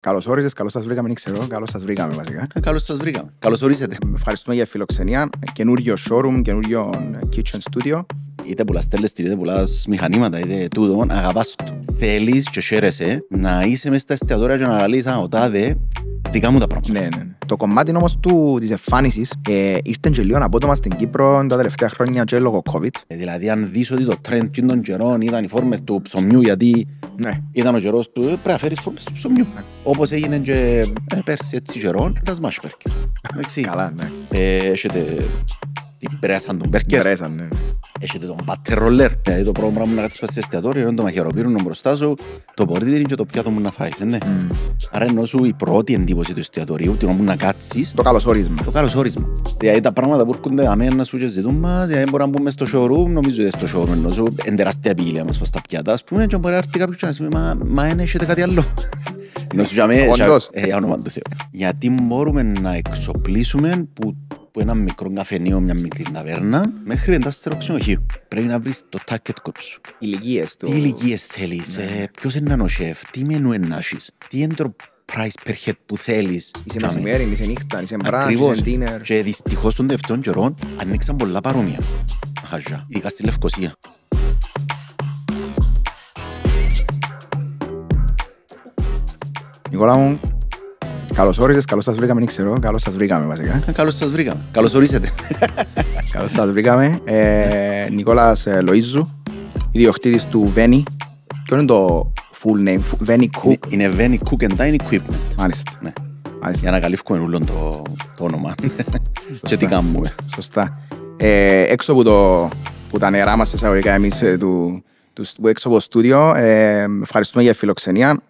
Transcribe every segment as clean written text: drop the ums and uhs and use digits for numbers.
Καλώς όρισες, καλώς σας βρήκαμε, δεν ξέρω, καλώς σας βρήκαμε βασικά. Καλώς σας βρήκαμε. Καλώς ορίσετε. Ευχαριστούμε για τη φιλοξενία. Καινούριο showroom, καινούριο kitchen studio. Είτε πουλάς τέλεστρι, είτε πουλάς μηχανήματα, είτε τούτον, αγαπάς το. Θέλεις και χαίρεσαι να είσαι μες στα εστιατόρια και να λαλείς ο τάδε δικά μου τα πράγματα. Ναι. Το κομμάτι όμως της εμφάνισης ήρθε και λίγο απότομα στην Κύπρο τα τελευταία χρόνια και λόγω COVID. Δηλαδή αν δεις ότι το trend των καιρών ήταν οι φόρμες του ψωμιού, γιατί ήταν ο καιρός του, πρέπει να φέρεις φόρμες του ψωμιού. Όπως έγινε και πέρσι έτσι καιρών, τα smash burger. Καλά, ναι. Έχετε την πρέσαν των burger. Πρέσαν, ναι. Έχετε τον butter roller. Δηλαδή το πρώτο πράγμα να κάτσεις πας σε εστιατόριο είναι το μαχαιροπύρουν μπροστά σου, το πορτήρι και το πιάτο μου να φάεις, ναι. Άρα ενώ σου η πρώτη εντύπωση του εστιατορίου, την όπου να κάτσεις, Το καλωσόρισμα. το καλωσόρισμα. Δηλαδή τα πράγματα που έρχονται αμένα σου και ζητούν μας, δηλαδή μπορεί να μπούμε στο showroom, νομίζω ότι στο showroom ενώ σου είναι τεράστια ποικιλία μας στα πιάτα, ας πούμε, και μπορεί να έρθει κάποιος και να σου πει μα δεν έχετε κάτι άλλο. Ενώ σου για όνομα του Θεού. Γιατί μπορούμε να εξοπλίσουμε που ένα μικρό καφενείο, μια μικρή ταβέρνα, μέχρι εντάσσερο ξενοδοχείο. Πρέπει να βρεις το target group σου. Ηλικίες του. Τι ηλικίες θέλεις, ποιος είναι ο σεφ, τι μενού εννάσεις, τι είναι το price per head που θέλεις. Είσαι μεσημέρι, είσαι νύχτα, είσαι μπράνς, Ακριβώς. είσαι dinner. Και δυστυχώς των τελευταίων καιρών ανοίξαν πολλά παρόμοια. Χαζά, ειδικά στη Λευκοσία. Νικόλα μου, καλώς όρισες, καλώς σας βρήκαμε, δεν ξέρω, καλώς σας βρήκαμε βασικά. Καλώς σας βρήκαμε. Καλώς ορίσετε. Καλώς σας βρήκαμε. Νικόλας Λοΐζου, ιδιοκτήτης του Veni. Ποιο είναι το full name, Veni Cook. Είναι Veni Cook and Dine Equipment. Μάλιστα. Ναι. Μάλιστα. Για να καλύφουμε όλο το όνομα. Και τι κάνουμε. Σωστά. Έξω που τα νερά μας εισαγωγικά εμείς έξω από το στούντιο, ευχαριστούμε για τη φιλοξενία.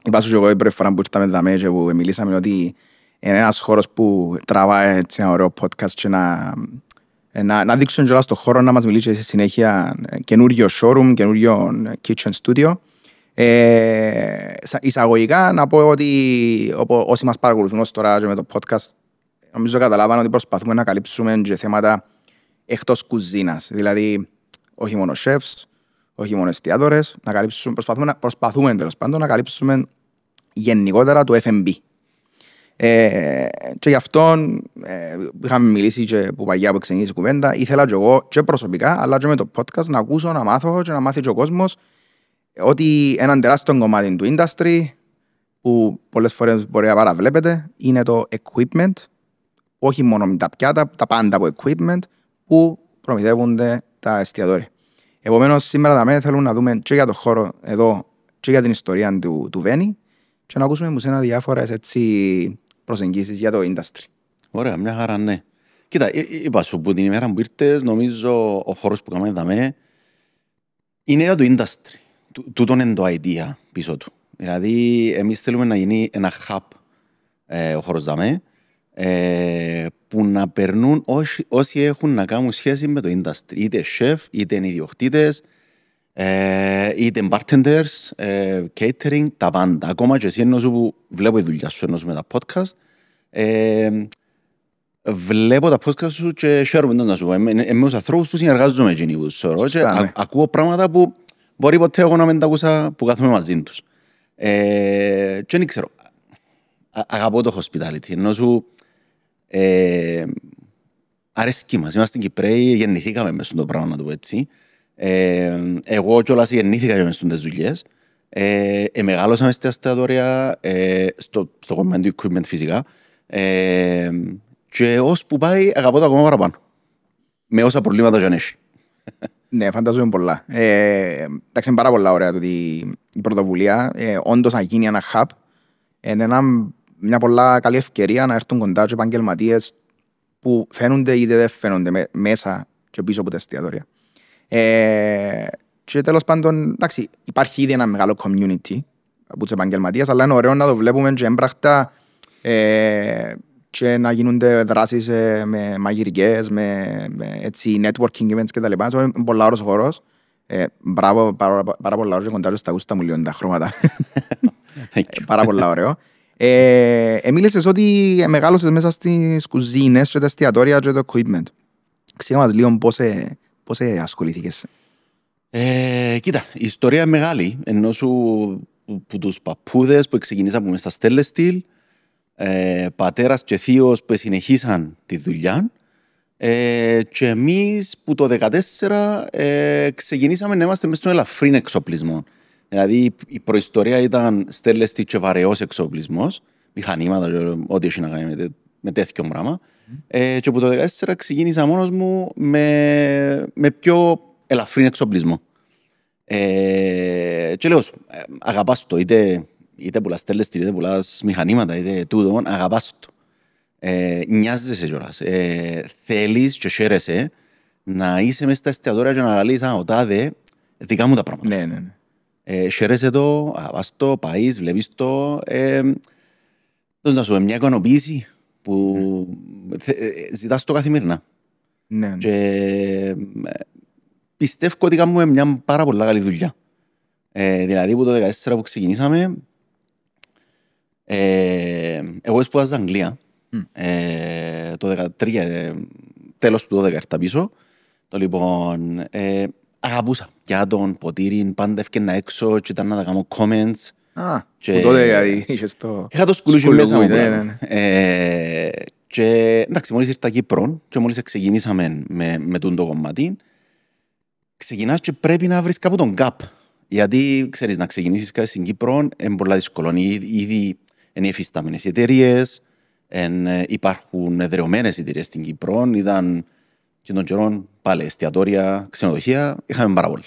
Είπα σου και εγώ η πρώτη φορά που ήρθαμε δαμέ και που μιλήσαμε ότι είναι ένας χώρος που τραβάει έτσι ένα ωραίο podcast και να δείξουν και όλα στον χώρο να μας μιλήσει στη συνέχεια καινούριο showroom, καινούριο kitchen studio. Εισαγωγικά να πω ότι όσοι μας παρακολουθούν ως τώρα και με το podcast νομίζω καταλάβαν ότι προσπαθούμε να καλύψουμε και θέματα εκτός κουζίνας. Δηλαδή όχι μόνο chefs, όχι μόνο εστιατόρες, προσπαθούμε τέλος πάντων να καλύψουμε γενικότερα το F&B. Και γι' αυτό είχαμε μιλήσει και που παγιά που ξεκίνησε η κουβέντα, ήθελα και εγώ και προσωπικά αλλά και με το podcast να ακούσω, να μάθω και να μάθει και ο κόσμος ότι έναν τεράστιο κομμάτι του industry που πολλές φορές μπορεί να παραβλέπετε είναι το equipment, όχι μόνο με τα πιάτα, τα πάντα από equipment που προμηθεύονται τα εστιατόρια. Επομένως, σήμερα θέλουμε να δούμε και για το χώρο εδώ και για την ιστορία του Veni και να ακούσουμε από σένα διάφορες έτσι προσεγγίσεις για το industry. Ωραία, μια χαρά, ναι. Κοίτα, είπα σου που την ημέρα που ήρθες, νομίζω ο χώρος που κάνουμε δαμέ είναι για το industry. Τούτον είναι το idea πίσω του. Δηλαδή, εμείς θέλουμε να γίνει ένα hub ο χώρος δαμέ που να περνούν όσοι έχουν να κάνουν σχέση με το industry. Είτε chef, είτε ιδιοκτήτες, είτε bartenders, catering, τα πάντα. Ακόμα και εσύ ενώ σου που βλέπω η δουλειά σου ενώ σου με τα podcast, βλέπω τα podcast σου και χαίρομαι να σου πω. Είμαι τους ανθρώπους που συνεργάζομαι εκείνοι που τους σωρώ και ακούω πράγματα που μπορεί ποτέ εγώ να μην τα ακούσα που κάθομαι μαζί τους. Και δεν ξέρω, αγαπώ το hospitality, ενώ σου αρέσκει μας. Είμαστε Κυπραίοι, γεννηθήκαμε μες στο πράγμα, να το πω έτσι. Εγώ κιόλας γεννήθηκα μες στις δουλειές. Μεγάλωσα μες στα εστιατόρια, στο κομμάτι του equipment φυσικά. Και ως που πάει, αγαπώ το ακόμα παραπάνω. Με όσα προβλήματα και έχει. Ναι, φαντάζομαι πολλά. Εντάξει, είναι πάρα πολλά ωραία η πρωτοβουλία. Όντως να γίνει ένα hub. Είναι μια πολλά καλή ευκαιρία να έρθουν κοντά και επαγγελματίες που φαίνονται είτε δεν φαίνονται μέσα και πίσω από τα εστιατόρια. Και τέλος πάντων, εντάξει, υπάρχει ήδη ένα μεγάλο community από τους επαγγελματίες, αλλά είναι ωραίο να το βλέπουμε και έμπρακτα και να γίνονται δράσεις με μαγειρικές, με έτσι networking events κτλ. Είναι πολλά ωραίος χώρος. Μπράβο, πάρα πολλά ωραία κοντά στα γούστα μου λίγο τα χρώματα. Πάρα πολλά ωραίο. Μίλησες ότι μεγάλωσες μέσα στις κουζίνες και τα εστιατόρια και το equipment. Ξέρω μας λίγο πώς ασχολήθηκες. Κοίτα, η ιστορία είναι μεγάλη, ενώ σου που τους παππούδες που ξεκινήσαμε στα stainless steel, πατέρας και θείος που συνεχίσαν τη δουλειά, και εμείς που το 2014 ξεκινήσαμε να είμαστε μέσα στον ελαφρύν εξοπλισμό. Δηλαδή η προϊστορία ήταν stainless steel και βαρεός εξοπλισμός, μηχανήματα, ό,τι έχει να κάνει με τέτοιο πράγμα. Και από το 2014 ξεκίνησα μόνος μου με πιο ελαφρύν εξοπλισμό. Και λέω, αγαπάς το, είτε πουλάς stainless steel, είτε πουλάς μηχανήματα, είτε τούτο, αγαπάς το. Νοιάζεσαι κιόλας. Θέλεις και χαίρεσαι να είσαι μέσα στα εστιατόρια και να λες ο τάδε δικά μου τα πράγματα. Ναι, ναι, ναι. Χαίρεσαι το, αγαπάς το, πάεις, βλέπεις το. Να σου πω, μια ικανοποίηση που ζητάς το καθημερινά. Ναι. Και πιστεύω ότι κάνουμε μια πάρα πολλά καλή δουλειά. Δηλαδή από το 2014 που ξεκινήσαμε, εγώ σπούδαζα Αγγλία. Το 2013, τέλος του 2017 πίσω. Το λοιπόν, αγαπούσα πια τον ποτήρι, πάντα έφτιανα έξω και ήταν να τα κάνω comments. Που τότε δηλαδή είχες το... Είχα το σκουλούκι μέσα μου. Και εντάξει, μόλις ήρθα Κύπρο και μόλις ξεκινήσαμε με το κομμάτι, ξεκινάς και πρέπει να βρεις κάπου τον gap. Γιατί, ξέρεις, να ξεκινήσεις κάτι στην Κύπρο είναι πολλά δύσκολο. Ήδη είναι εφιστάμενες εταιρείες, υπάρχουν εδραιωμένες εταιρείες στην Κύπρο, ήταν και των καιρών πάλι εστιατόρια, ξενοδοχεία, είχαμε πάρα πολλά.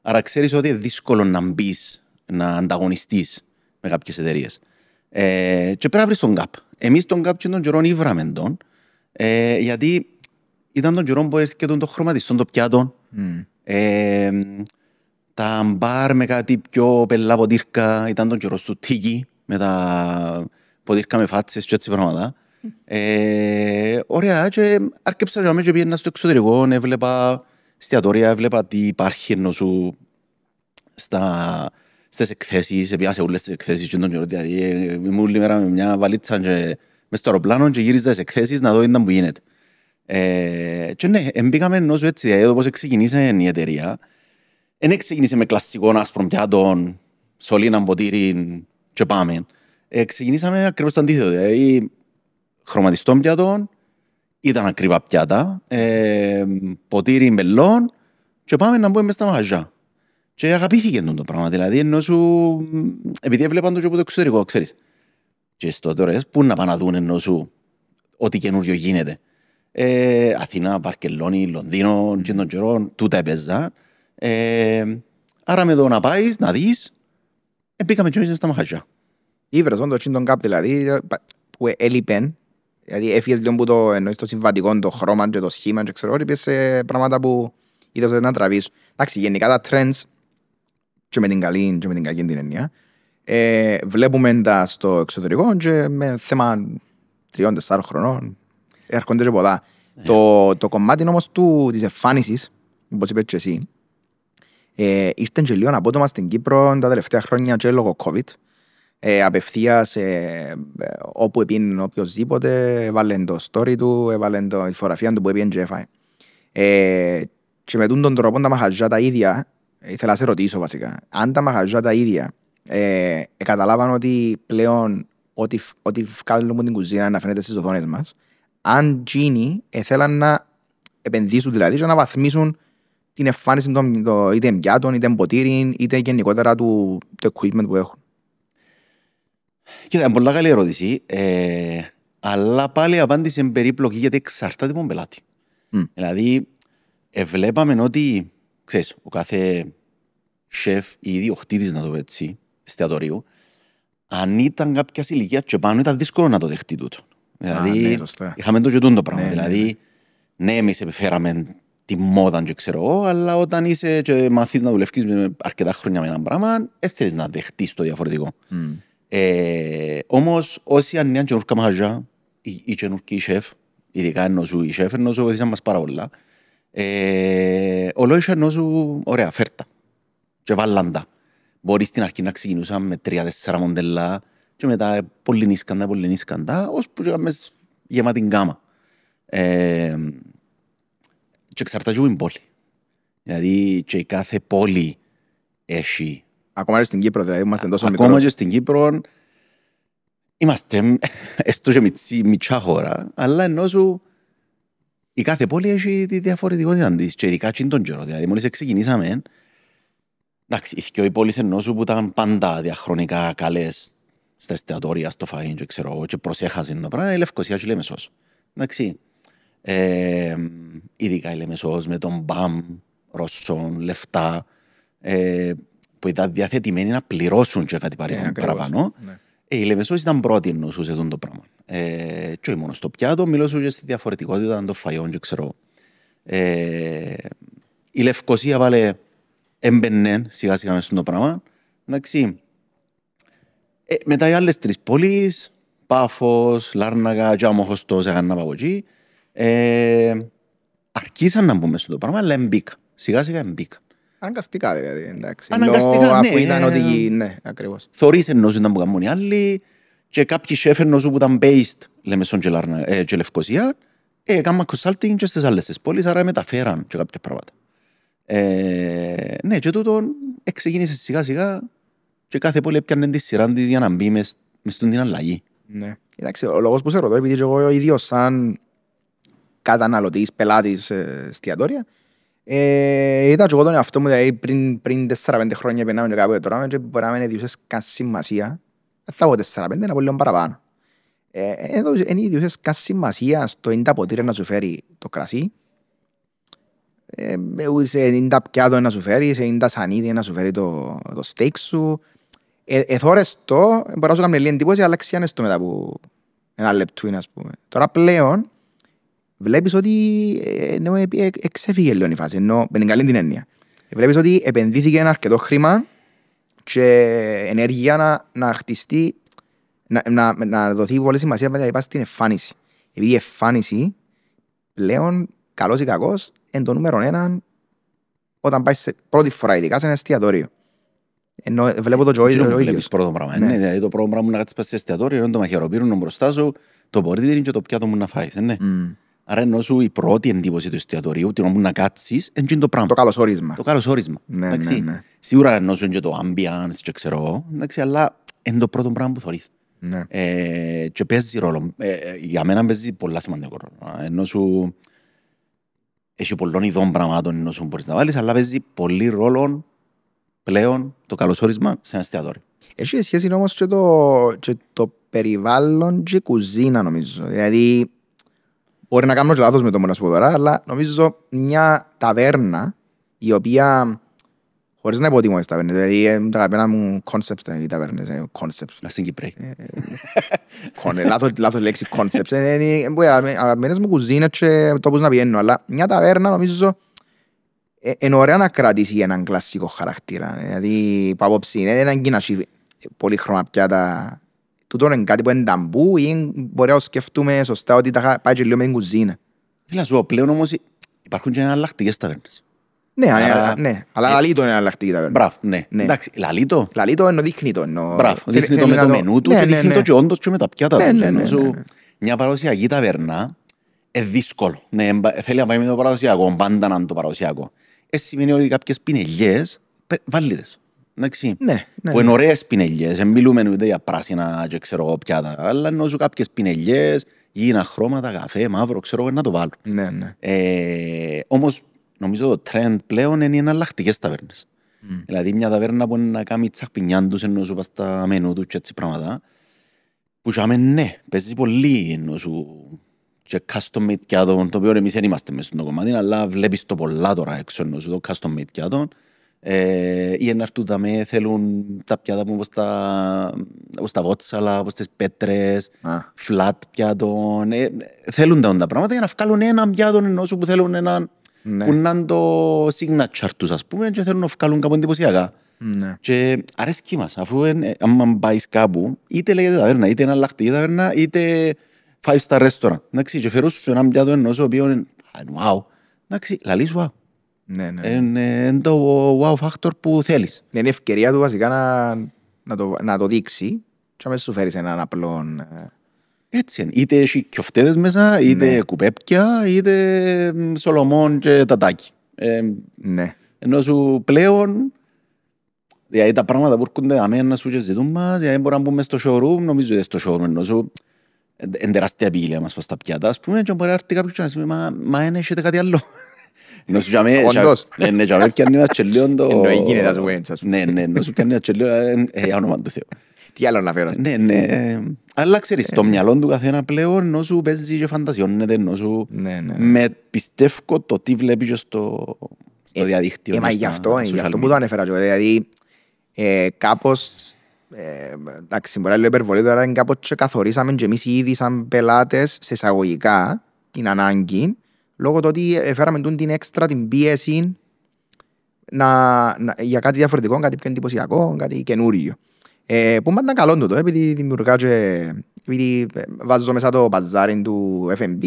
Άρα ξέρεις ότι είναι δύσκολο να μπεις, να ανταγωνιστείς με κάποιες εταιρείες. Και πρέπει να βρεις τον gap. Εμείς τον gap και των καιρών ήβραμε τον, γιατί ήταν τον καιρών που έρχεται το χρωματιστό το πιάτο, τα μπαρ με κάτι πιο πελά ποτήρκα, ήταν τον καιρό του τίκι, με τα ποτήρκα με φάτσες και έτσι πράγματα. Ωραία, και άρκεψα και πήγαινα στο εξωτερικό, έβλεπα εστιατόρια, έβλεπα τι υπάρχει ενώ σου στις εκθέσεις, πήγα σε όλες τις εκθέσεις και τον καιρό, δηλαδή ήμουν όλη μέρα με μια βαλίτσα και μες στο αεροπλάνο και γύριζα στις εκθέσεις να δω τι που γίνεται. Και ναι, μπήκαμε ενώ σου έτσι, δηλαδή όπως ξεκινήσε η εταιρεία, δεν ξεκινήσε με κλασικό άσπρο πιάτο, σωλήνα, ποτήρι και πάμε. Ξεκινήσαμε ακριβώς το αντίθετο, δηλαδή χρωματιστών πιάτων, ήταν ακριβά πιάτα, ποτήρι μπελών και πάμε να μπούμε μες στα μαγαζιά. Και αγαπήθηκε το πράγμα, δηλαδή ενώ σου, επειδή έβλεπαν το και από το εξωτερικό, ξέρεις. Και στο τώρα, πού να πάνε να δουν ενώ σου ό,τι καινούριο γίνεται. Αθήνα, Βαρκελόνη, Λονδίνο, και των καιρών, τούτα έπαιζα. Άρα με το να πάεις, να δεις, πήγαμε και εμείς στα μαγαζιά. Ήβρες όντως τον κάπ δηλαδή που έλειπεν, δηλαδή έφυγες λίγο που το εννοείς το συμβατικό, το χρώμα και το σχήμα και ξέρω ότι πήγες σε πράγματα που είδες να τραβείς. Εντάξει, γενικά τα trends και με την καλή και με την κακή την έννοια βλέπουμε τα στο εξωτερικό και με θέμα 3-4 χρονών έρχονται και πολλά. Το κομμάτι όμως της εμφάνισης, όπως είπες και εσύ, ήρθε και λίγο απότομα στην Κύπρο τα τελευταία χρόνια και λόγω COVID. Απευθείας όπου επίνει οποιοσδήποτε, έβαλε το story του, έβαλε τη φωτογραφία του που έπιεν και έφαγε. Και με τον τρόπο τα μαγαζιά τα ίδια, ήθελα να σε ρωτήσω βασικά, αν τα μαγαζιά τα ίδια καταλάβαν ότι πλέον ό,τι βγάλουν την κουζίνα να φαίνεται στις οθόνες μας, αν τζίνοι θέλαν να επενδύσουν δηλαδή και να βαθμίσουν την εμφάνιση των είτε πιάτων, είτε ποτήριν, είτε γενικότερα το equipment που έχουν. Κοίτα, πολλά καλή ερώτηση, αλλά πάλι η απάντηση είναι περίπλοκη γιατί εξαρτάται από τον πελάτη. Δηλαδή, βλέπαμε ότι, ξέρεις, ο κάθε σεφ ή ιδιοκτήτης, να το πω έτσι, εστιατορίου, αν ήταν κάποια ηλικία και πάνω, ήταν δύσκολο να το δεχτεί τούτο. Δηλαδή, είχαμε το γετούν το πράγμα. Δηλαδή, ναι, εμείς επιφέραμε τη μόδα και ξέρω εγώ, αλλά όταν είσαι και μαθείς να δουλεύεις με αρκετά χρόνια με ένα πράγμα, δεν θέλεις να δεχτείς το διαφορετικό. Όμως, όσοι ανήκαν καινούργια μαγαζιά, οι καινούργιοι σεφ, ειδικά ενώ σου οι σεφ, ενώ σου βοηθήσαν μας πάρα πολλά, ολόισα ενώ σου, ωραία, φέρτα και βάλαντα. Μπορείς στην αρχή να ξεκινούσαν με 3-4 μοντέλα και μετά πολύ νίσκαντα, ώσπου και κάνουμε γεμάτη γκάμα. Και εξαρτάται από την πόλη. Δηλαδή και κάθε πόλη έχει Ακόμα και στην Κύπρο, δηλαδή, είμαστε τόσο μικρός. Ακόμα και στην Κύπρο είμαστε έστω και μητσά χώρα, αλλά ενώ σου η κάθε πόλη έχει τη διαφορετικότητα της και ειδικά και τον καιρό. Δηλαδή μόλις ξεκινήσαμε, εντάξει, οι πόλεις ενώ σου που ήταν πάντα διαχρονικά καλές στα εστιατόρια, στο φαΐν και ξέρω και προσέχαζαν το πράγμα, η Λευκοσία και η Λεμεσός. Εντάξει, ειδικά η Λεμεσός με τον μπαμ, ρωσόν, λεφτά, που ήταν διαθετημένοι να πληρώσουν και κάτι παραπάνω. Ναι. Η Λεμεσός ήταν πρώτη εννοούσε σε το πράγμα. Και όχι μόνο στο πιάτο, μιλώσω και στη διαφορετικότητα των φαγιών και ξέρω. Η Λευκοσία βάλε έμπαινε σιγά σιγά μέσα στο πράγμα. Εντάξει. Μετά οι άλλες τρεις πόλεις, Πάφος, Λάρνακα και Αμόχωστος έκαναν από εκεί, αρχίσαν να μπούμε στο πράγμα, αλλά εμπήκα. Σιγά σιγά εμπήκα. Αναγκαστικά δηλαδή, εντάξει. Αναγκαστικά, ναι. Αφού ήταν ότι, ναι, ακριβώς. Θωρείς εννοούσαν ήταν που κάνουν οι άλλοι και κάποιοι σέφ εννοούσαν που ήταν based, Λεμεσόν και Λευκοσία, έκαναν consulting και στις άλλες τις πόλεις, άρα μεταφέραν και κάποια πράγματα. Ναι, και τούτον ξεκίνησε σιγά σιγά και κάθε πόλη έπιανε τη σειρά της για να μπει μες στην αλλαγή. Ναι. Εντάξει, ο λόγος που σε ρωτώ, επειδή εγώ ίδιος σαν καταναλωτής, πελάτης εστιατόρια, είδα και εγώ τον εαυτό μου, δηλαδή πριν 4-5 χρόνια περνάμε και κάπου τώρα και μπορεί να μην έδιουσες καν σημασία, θα πω 4-5, να πω λίγο παραπάνω. Εν έδιουσες καν σημασία στο είναι τα ποτήρια να σου φέρει το κρασί, είναι τα πιάτο να σου φέρει, είναι τα σανίδια να σου φέρει το στέικ σου. Εθώρες το, μπορεί να σου κάνει λίγη εντύπωση, αλλά ξιάνες το μετά από ένα λεπτού, ας πούμε. Τώρα πλέον βλέπεις ότι εξέφυγε λίγο η φάση, ενώ με την καλή την έννοια. Βλέπεις ότι επενδύθηκε ένα αρκετό χρήμα και ενέργεια να χτιστεί, να δοθεί πολύ σημασία μετά στην εμφάνιση. Επειδή η εμφάνιση πλέον, καλός ή κακός, είναι το νούμερο έναν όταν πάει πρώτη φορά, ειδικά σε ένα εστιατόριο. Ενώ βλέπω το Joy το ίδιος. Πρώτο πράγμα. Ναι. Δηλαδή το πρώτο πράγμα να κάτσεις πας σε εστιατόριο, είναι το μαχαιροπύρουν μπροστά σου, το πορίτηρι και το πιάτο μου να φάεις. Ναι. Άρα ενώ σου η πρώτη εντύπωση του εστιατορίου, την όπου να κάτσεις, είναι το πράγμα. Το καλωσόρισμα. Το καλωσόρισμα. Ναι. Σίγουρα ενώ σου είναι και το ambience και ξέρω, αλλά είναι το πρώτο πράγμα που θωρείς. Ναι. Και παίζει ρόλο. Για μένα παίζει πολλά σημαντικό ρόλο. Ενώ σου έχει πολλών ειδών πραγμάτων ενώ σου μπορείς να βάλεις, αλλά παίζει πολύ ρόλο πλέον το καλωσόρισμα σε ένα εστιατόριο. Έχει σχέση όμως και το περιβάλλον και η κουζίνα νομίζω. Δηλαδή, μπορεί να κάνω και λάθος με το μόνο σου τώρα, αλλά νομίζω μια ταβέρνα η οποία, χωρίς να υποτιμώ τις ταβέρνες, δηλαδή τα αγαπημένα μου concepts οι ταβέρνες, concepts. Στην Κυπρέη. Λάθος λέξη concepts. Αγαπημένες μου κουζίνες και τόπους να πηγαίνω, αλλά μια ταβέρνα νομίζω είναι ωραία να κρατήσει έναν κλασσικό χαρακτήρα. Δηλαδή, από απόψη, δεν είναι να έχει πολύχρωμα πιάτα. Τούτο είναι κάτι που είναι ταμπού ή μπορεί να σκεφτούμε σωστά ότι πάει και λίγο με την κουζίνα. Φίλα σου, πλέον όμως υπάρχουν και εναλλακτικές ταβέρνες. Ναι, αλλά λαλίτο είναι εναλλακτική ταβέρνα. Μπράβο, ναι. Εντάξει, λαλίτο. Λαλίτο εννοώ δείχνει το. Μπράβο, δείχνει το με το μενού του και δείχνει το και όντως και με τα πιάτα του. Μια παραδοσιακή ταβέρνα είναι δύσκολο. Θέλει να πάει με το παραδοσιακό, πάντα να είναι το παραδοσιακό. Σημαίνει ότι κάποιες πινελιές βάλεις. Ναι. Που είναι ωραίες πινελιές, δεν μιλούμε ούτε για πράσινα και ξέρω πιάτα, αλλά ενώ σου κάποιες πινελιές, γίνα χρώματα, καφέ, μαύρο, ξέρω να το βάλω. Ναι. Όμως νομίζω το trend πλέον είναι οι εναλλακτικές ταβέρνες. Δηλαδή μια ταβέρνα που είναι να κάνει τσακπινιάν τους ενώ σου πας στα μενού του και έτσι πράγματα, που και ναι, παίζει πολύ ενώ σου και custom made πιάτων, το οποίο εμείς δεν είμαστε μέσα στο κομμάτι, αλλά βλέπεις το πολλά τώρα έξω ενώ σου το custom made πιάτων. Ή ενάρτουν δαμέ, θέλουν τα πιάτα μου όπως τα βότσαλα, όπως τις πέτρες, flat πιάτων. Θέλουν τα πράγματα για να βγάλουν έναν πιάτον ενώ σου που θέλουν έναν που να είναι το signature τους ας πούμε και θέλουν να βγάλουν κάπου εντυπωσιακά. Και αρέσκει μας, αφού άμα πάεις κάπου, είτε λέγεται ταβέρνα, είτε εναλλακτική ταβέρνα, είτε 5-star restaurant. Εντάξει, και φέρω σου έναν πιάτο ενώ σου οποίο είναι wow. Εντάξει, λαλείς wow. Είναι το wow factor που θέλεις. Είναι ευκαιρία του βασικά να το δείξει και να σου φέρεις έναν απλό. Έτσι είναι. Είτε έχει κιοφτέδες μέσα, είτε κουπέπια, είτε σολομόν και τατάκι. Ναι. Ενώ σου πλέον Δηλαδή τα πράγματα που έρχονται αμένα σου και ζητούν μας, δηλαδή μπορούμε να μπούμε στο showroom, νομίζω ότι στο showroom ενώ σου είναι τεράστια ποικιλία μας στα πιάτα, ας πούμε, και μπορεί να έρθει κάποιος και να σου πει μα δεν έχετε κάτι άλλο. Όντως. Ναι, και αμέ πιάνει μας και λίγο το... Εννοεί γίνεται ας πούμε, ας πούμε. Ναι, ενώ σου πιάνει μας και λίγο, για όνομα του Θεού. Τι άλλο να φέρω. Ναι. Αλλά ξέρεις, το μυαλό του καθένα πλέον ενώ σου παίζει και φαντασιώνεται, ενώ σου με πιστεύω το τι βλέπει και στο διαδίκτυο. Μα γι' αυτό που το ανέφερα. Δηλαδή, κάπως, εντάξει, μπορεί να λέω υπερβολή τώρα, κάπως και καθορίσαμε και εμείς ήδη σαν πελάτες σε εισαγωγικά την ανάγκη, λόγω του ότι έφεραμε την έξτρα την πίεση για κάτι διαφορετικό, κάτι πιο εντυπωσιακό, κάτι καινούριο. Που πάντα καλό τούτο, επειδή δημιουργά και επειδή βάζω μέσα το μπαζάριν του F&B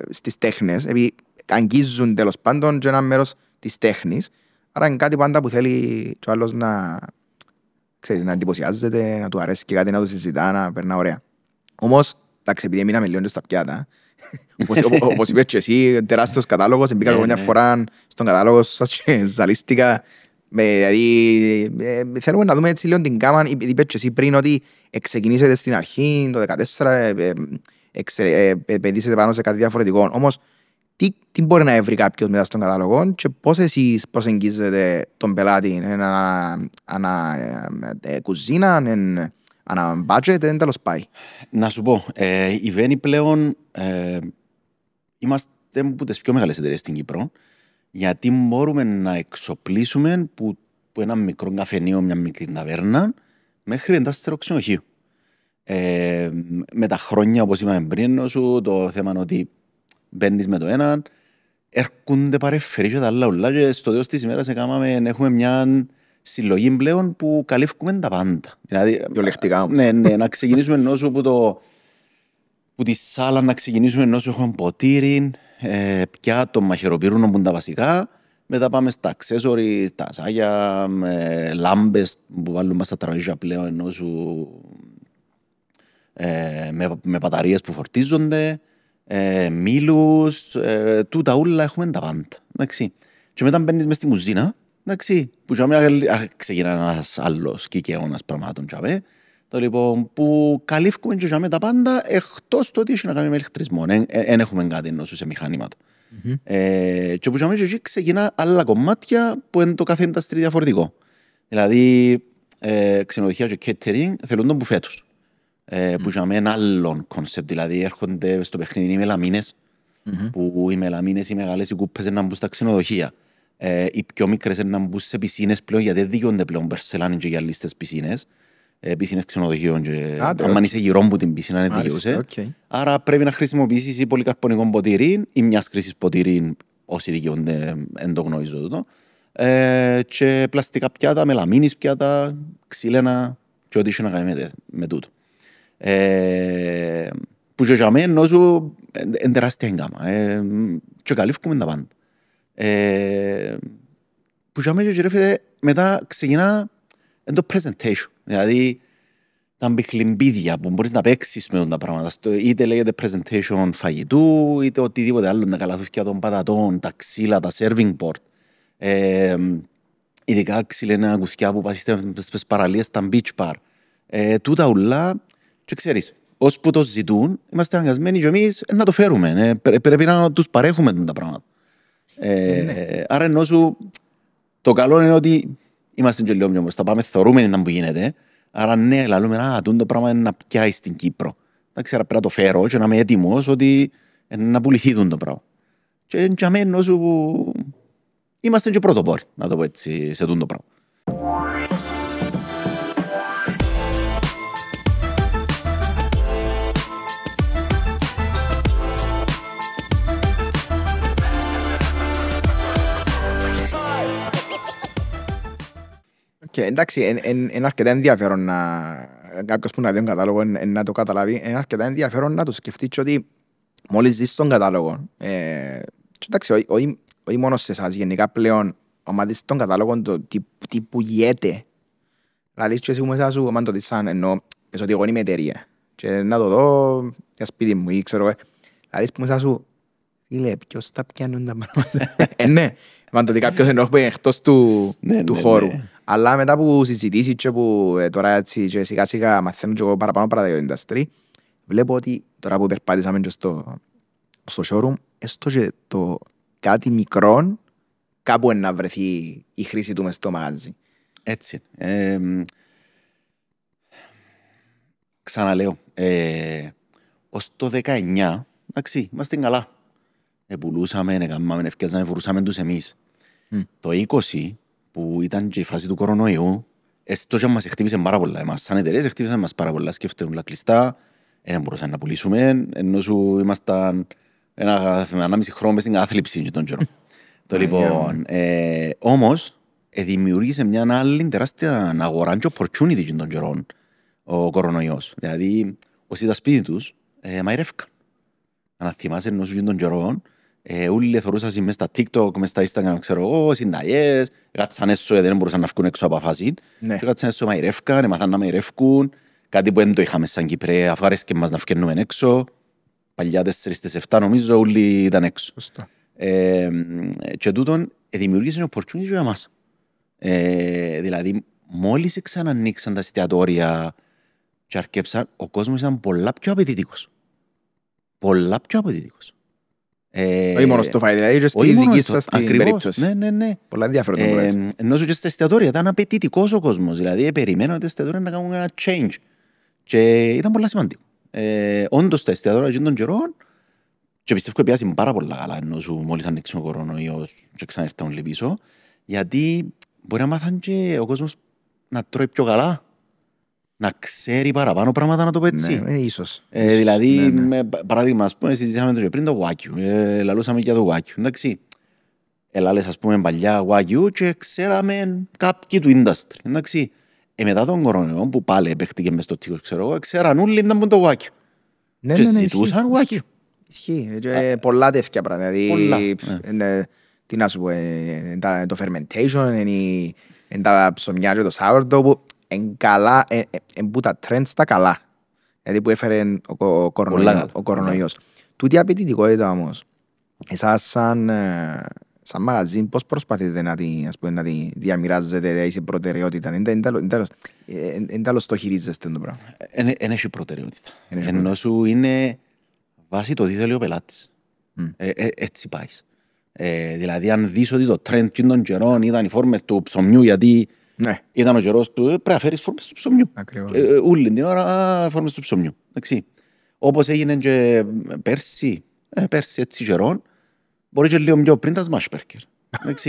στις τέχνες, επειδή αγγίζουν τέλος πάντων και ένα μέρος της τέχνης, άρα είναι κάτι πάντα που θέλει και ο άλλος να εντυπωσιάζεται, να του αρέσει και κάτι να του συζητά, να περνά ωραία. Όμως, εντάξει, επειδή μείναμε λίγο στα πιάτα, όπως είπες και εσύ, τεράστιος κατάλογος, μπήκα μια φορά στον κατάλογο σας και ζαλίστηκα. Δηλαδή, θέλουμε να δούμε έτσι λίγο την κάμα, είπες και εσύ πριν ότι ξεκινήσετε στην αρχή, το 2014, επενδύσετε πάνω σε κάτι διαφορετικό. Όμως, τι μπορεί να έβρει κάποιος μετά στον κατάλογο και πώς εσείς προσεγγίζετε τον πελάτη, ένα κουζίνα, ένα budget, δεν τέλος πάει. Να σου πω, η Βένη πλέον είμαστε από τις πιο μεγάλες εταιρείες στην Κύπρο, γιατί μπορούμε να εξοπλίσουμε που ένα μικρό καφενείο, μια μικρή ταβέρνα, μέχρι εντάσσετερο ξενοδοχείο. Με τα χρόνια, όπως είπαμε πριν, το θέμα είναι ότι μπαίνεις με το έναν, έρχονται παρεφερεί και τα άλλα ουλά και στο τέλος της ημέρας έχουμε μια συλλογή πλέον που καλύφουμε τα πάντα. Δηλαδή, βιολεκτικά. Ναι, να ξεκινήσουμε ενώσου που τη σάλα να ξεκινήσουμε ενώσου έχουμε ποτήρι, πιάτο, μαχαιροπύρουν που είναι τα βασικά, μετά πάμε στα accessories, τα σάγια, λάμπες που βάλουμε στα τραπέζια πλέον ενώσου με μπαταρίες που φορτίζονται, μήλους, τούτα ούλα έχουμε τα πάντα. Εντάξει. Και μετά μπαίνεις μες στην κουζίνα, εντάξει, που ξεκινά ένας άλλος κικαιώνας πραγμάτων. Το λοιπόν που καλύφουμε και τα πάντα εκτός το ότι έχει να κάνει με ηλεκτρισμό. Δεν έχουμε κάτι ενώσου σε μηχανήματα. Και που εκεί ξεκινά άλλα κομμάτια που είναι το κάθε industry διαφορετικό. Δηλαδή ξενοδοχεία και catering θέλουν τον μπουφέ τους. Που είχαμε ένα άλλο κόνσεπτ, δηλαδή έρχονται στο παιχνίδι οι μελαμίνες, που οι μελαμίνες, οι μεγάλες, οι κούπες να μπουν στα ξενοδοχεία. Οι πιο μικρές να μπουν σε πισίνες πλέον, γιατί δεν δικαιούνται πλέον περσελάνι και για λίστες πισίνες, πισίνες ξενοδοχείων. Αν είσαι γύρω από την πισίνα, είναι δικαιούσε. Άρα πρέπει να χρησιμοποιήσεις ή πολυκαρπονικό ποτήρι ή μιας χρήσης ποτήρι, όσοι δικαιούνται, εν το γνωρίζω τούτο. Και πλαστικά πιάτα, μελαμίνης πιάτα, ξύλαινα και ό,τι είχε να κάνει με τούτο. Που και για μένα νόσου είναι τεράστια εγκάμα και καλύφουμε τα πάντα. Που για μένα και ρε φίλε μετά ξεκινά το presentation, δηλαδή τα μπιχλιμπίδια που μπορείς να παίξεις με τα πράγματα, είτε λέγεται presentation φαγητού είτε οτιδήποτε άλλο, τα καλαθούθηκια των πατατών, τα ξύλα, τα serving board, ειδικά ξύλαινα κουθιά που πας στις παραλίες, τα beach bar, τούτα ουλά. Και ξέρεις, ώσπου το ζητούν, είμαστε αναγκασμένοι και εμείς να το φέρουμε. Πρέπει να τους παρέχουμε τα πράγματα. Άρα ενώ σου το καλό είναι ότι είμαστε και λίγο πιο μπροστά. Πάμε, θεωρούμε να που γίνεται. Άρα ναι, λαλούμε, το πράγμα είναι να πιάσει στην Κύπρο. Εντάξει, άρα πρέπει να το φέρω και να είμαι έτοιμος ότι να πουληθεί το πράγμα. Και για μένα ενώ σου είμαστε και πρωτοπόροι, να το πω έτσι, σε το πράγμα. Και εντάξει, είναι αρκετά ενδιαφέρον κάποιος που να δει τον κατάλογο να το καταλάβει. Είναι αρκετά ενδιαφέρον να το σκεφτείς ότι μόλις δεις τον κατάλογο, και εντάξει, όχι μόνο σε εσάς, γενικά πλέον, άμα δεις τον κατάλογο, το τι πουλιέται, δηλαδή και εσύ μέσα σου, άμα το δεις σαν εννοώ, πες ότι εγώ είμαι εταιρεία και να το δω για σπίτι μου ή ξέρω, δηλαδή μέσα σου, φίλε, ποιος τα πιάνουν τα πράγματα. Ναι, άμα το δει κάποιος εννοώ που είναι εκτός του χώρου. Αλλά μετά που συζητήσεις και που τώρα έτσι και σιγά σιγά μαθαίνω και εγώ παραπάνω πράγματα για το industry, βλέπω ότι τώρα που περπάτησαμε και στο showroom, έστω και το κάτι μικρό, κάπου να βρεθεί η χρήση του μες στο μαγάζι. Έτσι. Ξαναλέω, ως το 19, εντάξει, είμαστε καλά. Πουλούσαμε, έκαναμε, ευκαιρίζαμε, φορούσαμε τους εμείς. Το 20, που ήταν και η φάση του κορονοϊού, έστω και μας χτύπησε πάρα πολλά. Εμάς σαν εταιρείες χτύπησαν μας πάρα πολλά. Σκέφτονται όλα κλειστά, δεν μπορούσαν να πουλήσουμε, ενώ σου ήμασταν ένα μισή χρόνο μες στην άθλιψη και τον καιρό. Το λοιπόν, όμως, δημιούργησε μια άλλη τεράστια αγορά και opportunity και τον καιρό ο κορονοϊός. Δηλαδή, όσοι ήταν σπίτι τους, μαϊρεύκαν. Αν θυμάσαι ενώ σου και τον καιρό, όλοι θεωρούσαν μες στα TikTok, μες στα Instagram, ξέρω εγώ, συνταγές, κάτσαν έσω γιατί δεν μπορούσαν να βγουν έξω από φάση. Και κάτσαν έσω μαϊρεύκαν, έμαθαν να μαϊρεύκουν, κάτι που δεν το είχαμε σαν Κυπρέα, αφού άρεσκε μας να βγαίνουμε έξω. Παλιά 4-7 νομίζω όλοι ήταν έξω. Και τούτον δημιουργήσε ένα opportunity για μας. Δηλαδή, μόλις ξανανοίξαν τα εστιατόρια και αρκέψαν, ο κόσμος ήταν πολλά πιο απαιτητικός. Πολλά πιο απαιτητικός. Όχι μόνο στο φαΐ, δηλαδή και στη δική σας την περίπτωση. Ναι. Πολλά ενδιαφέροντα. Ενώ και στα εστιατόρια ήταν απαιτητικός ο κόσμος. Δηλαδή, περιμένω ότι τα εστιατόρια να κάνουν ένα change. Και ήταν πολλά σημαντικό. Όντως τα εστιατόρια και των καιρών, και πιστεύω ότι πιάσουν πάρα πολλά καλά, ενώ σου μόλις ανοίξουν ο κορονοϊός και ξανήρθαν όλοι πίσω, γιατί μπορεί να μάθαν και ο κόσμος να τρώει πιο καλά, να ξέρει παραπάνω πράγματα, να το πω έτσι. Ναι, ίσως. Δηλαδή, παράδειγμα, ας πούμε, συζητήσαμε το και πριν το Wagyu, λαλούσαμε για το Wagyu, εντάξει. Ελάλες, ας πούμε, παλιά Wagyu και ξέραμε κάποιοι του industry, εντάξει. Μετά τον κορονοϊό που πάλι παίχτηκε μες στο τείχος, ξέρω εγώ, ξέραν όλοι να μπουν το Wagyu. Και ζητούσαν Wagyu. Ισχύει. Πολλά τέτοια πράγματα. Δηλαδή, τι να σου πω, το fermentation, τα ψωμιά και το sourdough που είναι καλά, που τα trends τα καλά. Δηλαδή που έφερε ο κορονοϊός. Τούτη απαιτητικότητα όμως, εσάς σαν μαγαζί, πώς προσπαθείτε να τη διαμοιράζετε, είσαι προτεραιότητα, εν τέλος το χειρίζεστε το πράγμα. Εν έχει προτεραιότητα. Ενώ σου είναι βάσει το τι θέλει ο πελάτης. Έτσι πάει. Δηλαδή αν δεις ότι το trend των καιρών ήταν οι φόρμες του ψωμιού, γιατί ήταν ο καιρός του, πρέπει να φέρεις φόρμες του ψωμιού. Όλη την ώρα φόρμες του ψωμιού. Όπως έγινε και πέρσι έτσι καιρών, μπορεί και λίγο πιο πριν τα smash burger.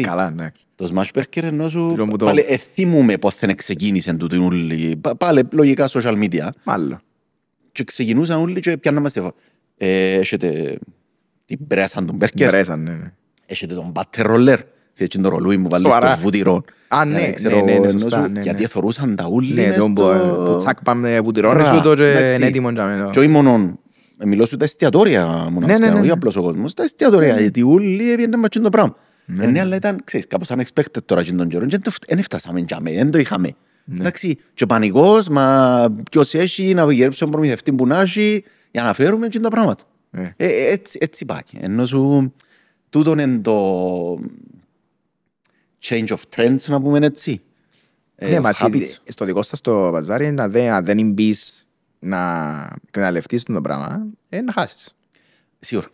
Καλά, εντάξει. Το smash burger ενώ σου πάλι εθίμουμε πώς δεν ξεκίνησε τούτο όλοι. Πάλι λογικά social media. Μάλλον. Και ξεκινούσαν όλοι και πιάνναμε στεφα. Έχετε την πρέσαν τον burger. Πρέσαν, ναι. Έχετε τον butter roller. Έτσι το ρολούι μου βάλεις στο βουτυρό. Α, ναι, σωστά. Γιατί εθωρούσαν τα ούλοι μες στο... Ναι, τσακ πάμε βουτυρώνες σου το και είναι έτοιμο. Και όχι μόνο, μιλώ σου τα εστιατόρια μου να σκέφτω, όχι απλώς ο κόσμος. Τα εστιατόρια, γιατί ούλοι έβγαιναν μάτσιν το πράγμα. Ναι, αλλά ήταν, ξέρεις, κάπως unexpected τώρα και τον καιρό. Δεν έφτασαμε για μέ, δεν το είχαμε. Εντάξει, και πανικός, μα ποιος έχει να γυρέψουμε προμηθευτή που να έχει για να φέρουμε και τα πράγματα. Έτσι πάει. Ενώ σου, τούτον είναι το change of trends, να πούμε έτσι. Ναι, μα στο δικό σας το μπαζάρι, αν δεν μπεις να εκμεταλλευτείς το πράγμα, να χάσεις. Σίγουρα.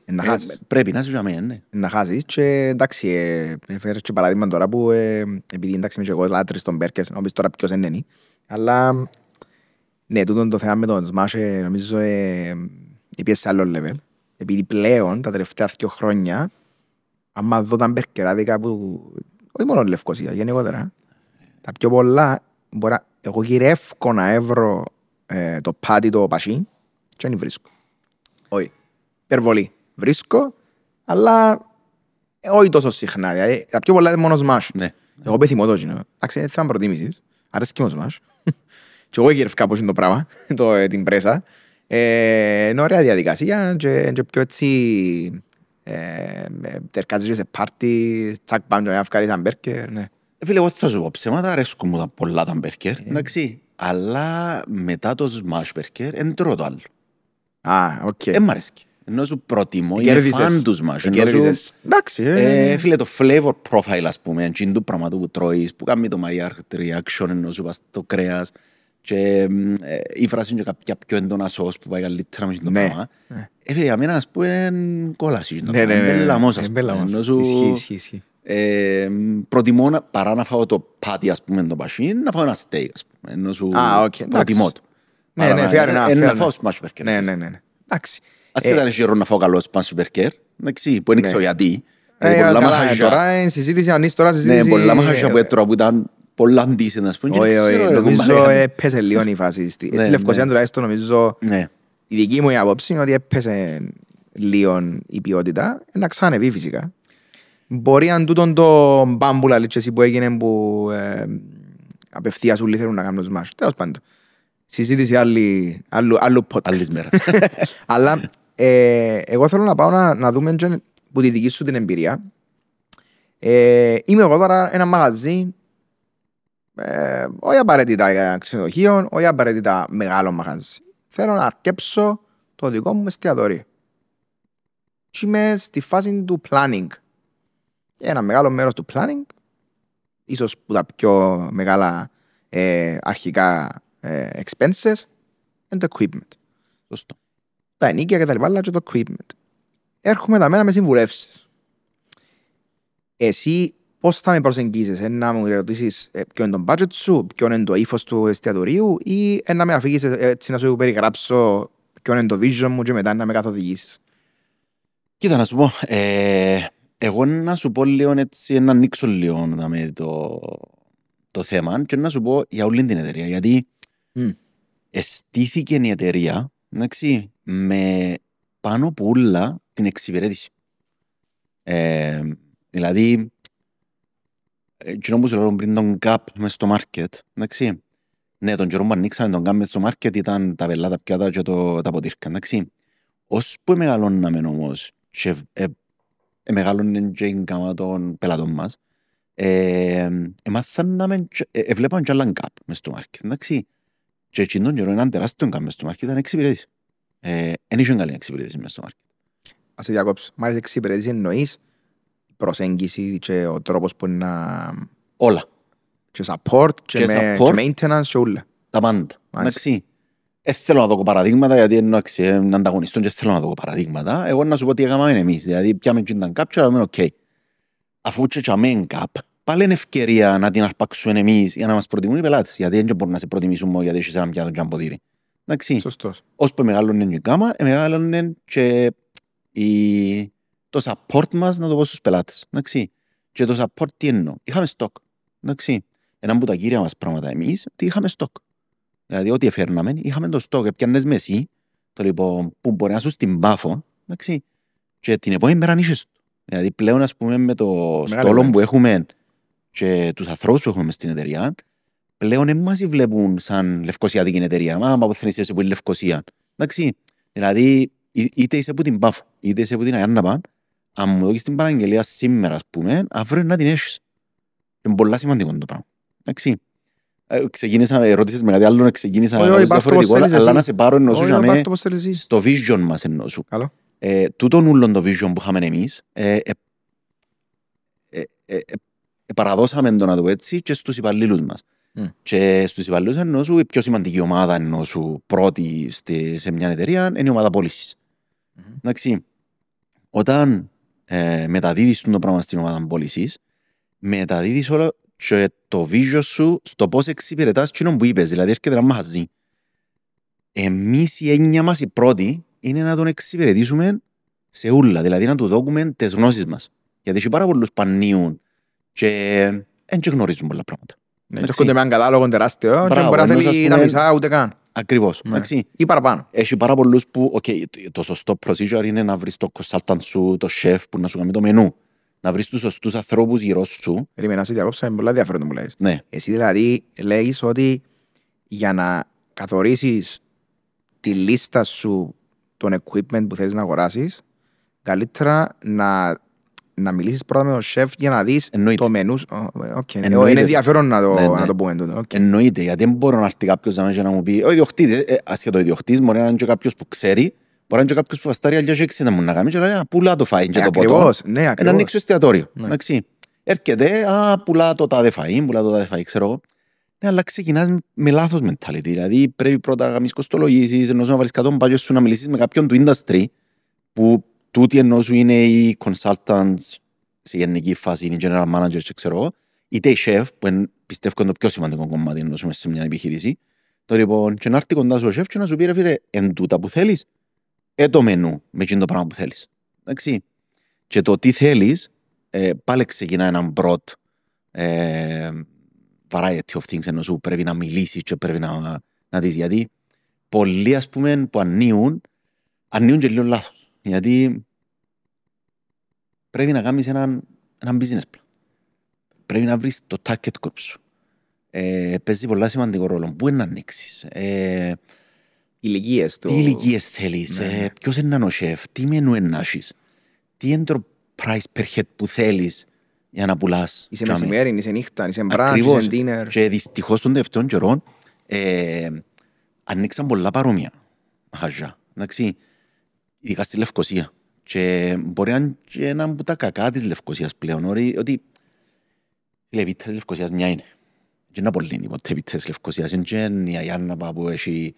Πρέπει να είσαι για μένα, ναι. Να χάσεις και εντάξει, φέρεις και παράδειγμα τώρα που επειδή εντάξει είμαι και εγώ λάτρης των μπέρκερς, να πεις τώρα ποιος είναι, αλλά ναι, τούτο το θέμα με τον Smash νομίζω πήγε σε άλλο level, επειδή πλέον τα τελευταία 2 χρόνια άμα δω τα μπέρκεράδικα που όχι μόνο Λευκοσία, γενικότερα τα πιο πολλά εγώ γυρεύω να έβρω το πάτι το πασί και δεν βρίσκω. Όχι. Υπερβολή. Βρίσκω, αλλά όχι τόσο συχνά. Δηλαδή, τα πιο πολλά είναι μόνο Smash. Ναι. Εγώ πεθυμώ το κοινό. Εντάξει, είναι θέμα προτίμησης. Αρέσει και μόνο Smash. Και εγώ γυρεύω κάπως είναι το πράγμα, την πρέσα. Είναι ωραία διαδικασία και πιο έτσι τερκάζεις σε πάρτι, τσακ πάμε και να βγάλεις ένα μπέρκερ. Φίλε, εγώ θα σου πω ψέματα, αρέσκουν μου τα πολλά τα μπέρκερ, εντάξει. Αλλά μετά το Smash burger, εν τρώω το άλλο. Α, οκ. Μ' αρέσκει. Ενώ σου προτιμώ, είναι φαν τους μας. Εντάξει. Φίλε, το flavor profile, ας πούμε, είναι το πράγμα που τρώεις, που κάνει το Maillard reaction, ενώ σου πας το κρέας και η φράση είναι κάποια πιο έντονα σως που πάει καλύτερα με το πράγμα. Φίλε, για μένα, ας πούμε, είναι κόλαση. Είναι μπελαμός, ας πούμε. Ισχύει. Προτιμώ παρά να φάω το πάτι, ας πούμε, το πασίν, να φάω ένα steak, ας πούμε. Ενώ σου προτιμώ το. Ναι, fair enough. Να φάω smash burger. Ναι. Εντάξει. Ασχετά είναι γερό να φάω καλό smash burger, εντάξει, που δεν ξέρω γιατί. Τώρα είναι συζήτηση, αν είσαι τώρα συζήτηση... Ναι, πολλά μαχαζιά που έτρωα που ήταν πολλά αντίσθετα, ας πούμε. Νομίζω έπαιζε λίγο η φάση. Στη Λευκοσία τουλάχιστον νομίζω η δική μου άποψη είναι ότι έπαιζε λίγο η ποιότητα. Να ξανεβεί φυσικά. Μπορεί αν τούτον το μπάμπουλα λίτσες που έγινε που απευθείας όλοι θέλουν να κάνουν smash. Τέλος πάντων. Συζήτηση άλλου podcast. Άλλης μέρας. Αλλά εγώ θέλω να πάω να δούμε που τη δική σου την εμπειρία. Είμαι εγώ τώρα ένα μαγαζί, όχι απαραίτητα ξενοδοχείο, όχι απαραίτητα μεγάλο μαγαζί. Θέλω να αρκέψω το δικό μου εστιατόριο. Και είμαι στη φάση του planning. Ένα μεγάλο μέρος του planning, ίσως που τα πιο μεγάλα αρχικά expenses, είναι το equipment. Σωστό. Τα ενίκια και τα λοιπά, αλλά και το equipment. Έρχομαι τα μένα με συμβουλεύσεις. Εσύ πώς θα με προσεγγίσεις, να μου ρωτήσεις ποιο είναι το budget σου, ποιο είναι το ύφος του εστιατορίου ή να με αφήγεις έτσι να σου περιγράψω ποιο είναι το vision μου και μετά να με καθοδηγήσεις. Κοίτα να σου πω, εγώ να σου πω λίγο έτσι, να ανοίξω λίγο το θέμα και να σου πω για όλη την εταιρεία, γιατί εστήθηκε η εταιρεία, εντάξει, με πάνω που όλα την εξυπηρέτηση. Δηλαδή, εκείνο που σου λέω πριν τον gap μες στο market, εντάξει, ναι, τον καιρό που ανοίξαμε τον gap μες στο market ήταν τα βελά, τα πιάτα και τα ποτήρκα, εντάξει. Ώσπου μεγαλώναμε όμως και μεγαλώνε και η γάμα των πελατών μας, βλέπαμε και άλλα gap μες στο market, εντάξει. Και εκείνον καιρό έναν τεράστιο gap μες στο market ήταν εξυπηρέτηση. Εν είχε καλή εξυπηρέτηση μες στο market. Ας σε διακόψω. Μάλιστα εξυπηρέτηση εννοείς προσέγγιση και ο τρόπος που να... Όλα. Και support και maintenance και όλα. Τα πάντα. Εντάξει. Θέλω να δω παραδείγματα γιατί είναι ανταγωνιστών και θέλω να δω παραδείγματα. Εγώ να σου πω τι έκαναμε εμείς. Δηλαδή πιάμε και ήταν κάπου και λέμε οκ. Αφού και τσάμε κάπου, πάλι είναι ευκαιρία να την αρπάξουμε εμείς για να μας προτιμούν οι πελάτες. Γιατί δεν μπορούν να σε προτιμήσουν μόνο γιατί έχεις ένα πιάτο και ένα ποτήρι. Εντάξει. Σωστός. Ώσπου μεγάλωνε η γάμα, μεγάλωνε και το support μας, να το πω στους πελάτες. Εντάξει. Και το support τι εννοώ. Είχαμε stock. Εντάξει. Ένα από τα κύρια μας πράγματα εμείς, ότι είχαμε stock. Δηλαδή ό,τι εφέρναμε, είχαμε το stock. Επιάνες με εσύ, το λοιπόν, που μπορεί να σου στην πάφο, εντάξει. Και την επόμενη μέρα νύχες του. Δηλαδή πλέον, ας πούμε, με το στόλο που έχουμε και τους ανθρώπους που έχουμε στην εταιρεία, πλέον εμάς βλέπουν σαν λευκοσιατική εταιρεία. Μα από θέλεις είσαι που είναι Λευκοσία. Εντάξει. Δηλαδή, είτε είσαι από την πάφο, είτε είσαι από την Αγιάνναπα, αν μου δώσεις την παραγγελία σήμερα, ας πούμε, αύριο να την έχεις. Είναι πολλά σημαντικό το πράγμα. Εντάξει. Ξεκίνησα, ερώτησες με κάτι άλλο, ξεκίνησα διαφορετικό, αλλά να σε πάρω εννοώ σου στο vision μας εννοώ σου. Τούτον ούλον το vision που είχαμε εμείς, παραδώσαμε το να το έτσι και στους υπαλλήλους μας. Και στους υπαλλήλους εννοώ σου, η πιο σημαντική ομάδα εννοώ σου πρώτη σε μια εταιρεία είναι η ομάδα πώλησης. Εντάξει. Όταν μεταδίδεις το πράγμα στην ομάδα πώλησης, μεταδίδεις όλο και το vision σου στο πώς εξυπηρετάς κοινό που είπες, δηλαδή έρχεται ένα μαχαζί. Εμείς η έννοια μας η πρώτη είναι να τον εξυπηρετήσουμε σε ούλα, δηλαδή να του δώσουμε τις γνώσεις μας. Γιατί έχει πάρα πολλούς πανίουν και δεν γνωρίζουν πολλά πράγματα. Έρχονται με έναν κατάλογο τεράστιο και μπορεί να θέλει τα μισά ούτε καν. Ακριβώς. Ή παραπάνω. Έχει πάρα πολλούς που το σωστό procedure είναι να βρεις το consultant σου, το chef που να σου κάνει το μενού. Να βρεις τους σωστούς ανθρώπους γύρω σου. Περίμενα, σε διακόψα, είναι πολλά διαφέροντα που λέεις. Ναι. Εσύ δηλαδή λέγεις ότι για να καθορίσεις τη λίστα σου των equipment που θέλεις να αγοράσεις, καλύτερα να μιλήσεις πρώτα με τον σεφ για να δεις το μενού. Είναι ενδιαφέρον να το πούμε τούτο. Εννοείται, γιατί δεν μπορώ να έρθει κάποιος να μου πει ο ιδιοκτήτης, ασχετό ιδιοκτήτης, μπορεί να είναι και κάποιος που ξέρει Μπορεί να είναι και κάποιος που βαστάρει αλλιώς και ξέρει να μου να κάνει και λέει πουλά το φαΐν και το ποτό. Ακριβώς, ναι, Να ακριβώς. ανοίξει το εστιατόριο. Ναι. Εντάξει. Έρχεται, πουλά το τάδε φαΐν, πουλά το τάδε φαΐν, ξέρω εγώ. Ναι, αλλά ξεκινάς με λάθος mentality. Δηλαδή πρέπει πρώτα να κάνεις κοστολογήσεις, ενώ σου να βάλεις 100 πάγιος σου να μιλήσεις με κάποιον του industry, που τούτοι ενώ σου είναι οι consultants σε γενική φάση, οι general managers και ξέρω εγώ, είτε οι chef, που πιστεύω είναι το πιο σημαντικό κομμάτι ενώ σου σε μια επιχείρηση. Το λοιπόν, και να έρθει κοντά σου ο chef και να σου πει ρε φίλε, εν τούτα που θέλεις, το μενού με εκείνο το πράγμα που θέλεις. Εντάξει. Και το τι θέλεις, πάλι ξεκινά έναν broad variety of things, ενώ σου πρέπει να μιλήσεις και πρέπει να δεις. Γιατί πολλοί, ας πούμε, που ανοίγουν και λίγο λάθος. Γιατί πρέπει να κάνεις έναν business plan. Πρέπει να βρεις το target group σου. Παίζει πολλά σημαντικό ρόλο. Πού είναι να ανοίξεις. Ηλικίες. Τι ηλικίες θέλεις. Ναι. Ποιος είναι ο σεφ. Τι μενού είναι έχεις. Τι είναι το price per head που θέλεις για να πουλάς. Είσαι μεσημέρι, είσαι νύχτα, είσαι brunch, Ακριβώς. είσαι dinner. Και δυστυχώς των τελευταίων καιρών ανοίξαν πολλά παρόμοια μαχαζιά. Εντάξει. Ειδικά στη Λευκοσία. Και μπορεί να είναι και ένα από τα κακά της Λευκοσίας πλέον. Ότι η πίτα της Λευκοσίας μια είναι. Και είναι πολύ είναι ποτέ πίτα της Λευκοσίας. Είναι η Αγιάνναπα που έχει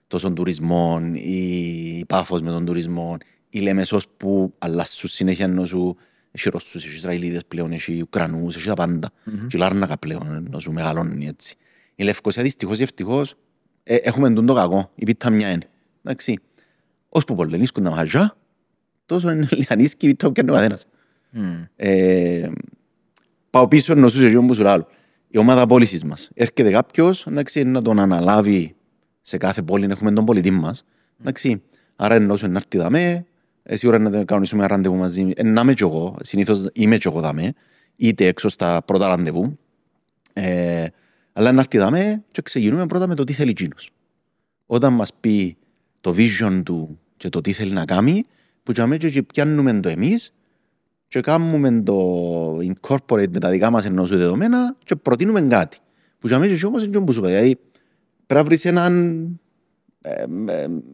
τόσον τουρισμό, η Πάφος με τον τουρισμό, η Λεμεσός που αλλάσουν συνέχεια ενώ σου έχει Ρώσους, έχει Ισραηλίδες πλέον, έχει Ουκρανούς, έχει τα πάντα. Και η Λάρνακα πλέον ενώ σου μεγαλώνει έτσι. Η Λευκοσία δυστυχώς ή ευτυχώς έχουμε τον το κακό. Η πίτα μια είναι. Εντάξει. Ώσπου πολεμίσκουν τα μαχαζιά, τόσο είναι λιανίσκοι η πίτα που κάνει ο καθένας. Πάω πίσω ενώ σου σε γιον που σου λάλλω. Η ομάδα πώλησης μας. Έρχεται κάποιος, εντάξει, να τον αναλάβει σε κάθε πόλη, έχουμε τον πολιτή μας. Εντάξει, άρα ενώ σου να έρθει δαμέ, σίγουρα να κανονίσουμε ένα ραντεβού μαζί, να είμαι κι εγώ, συνήθως είμαι κι εγώ δαμέ, είτε έξω στα πρώτα ραντεβού, αλλά να έρθει δαμέ και ξεκινούμε πρώτα με το τι θέλει εκείνος. Όταν μας πει το vision του και το τι θέλει να κάνει, που και πιάνουμε το εμείς και κάνουμε το incorporate με τα δικά μας ενός δεδομένα και προτείνουμε κάτι. Που και όμως είναι που σου πει, δηλαδή πρέπει να βρεις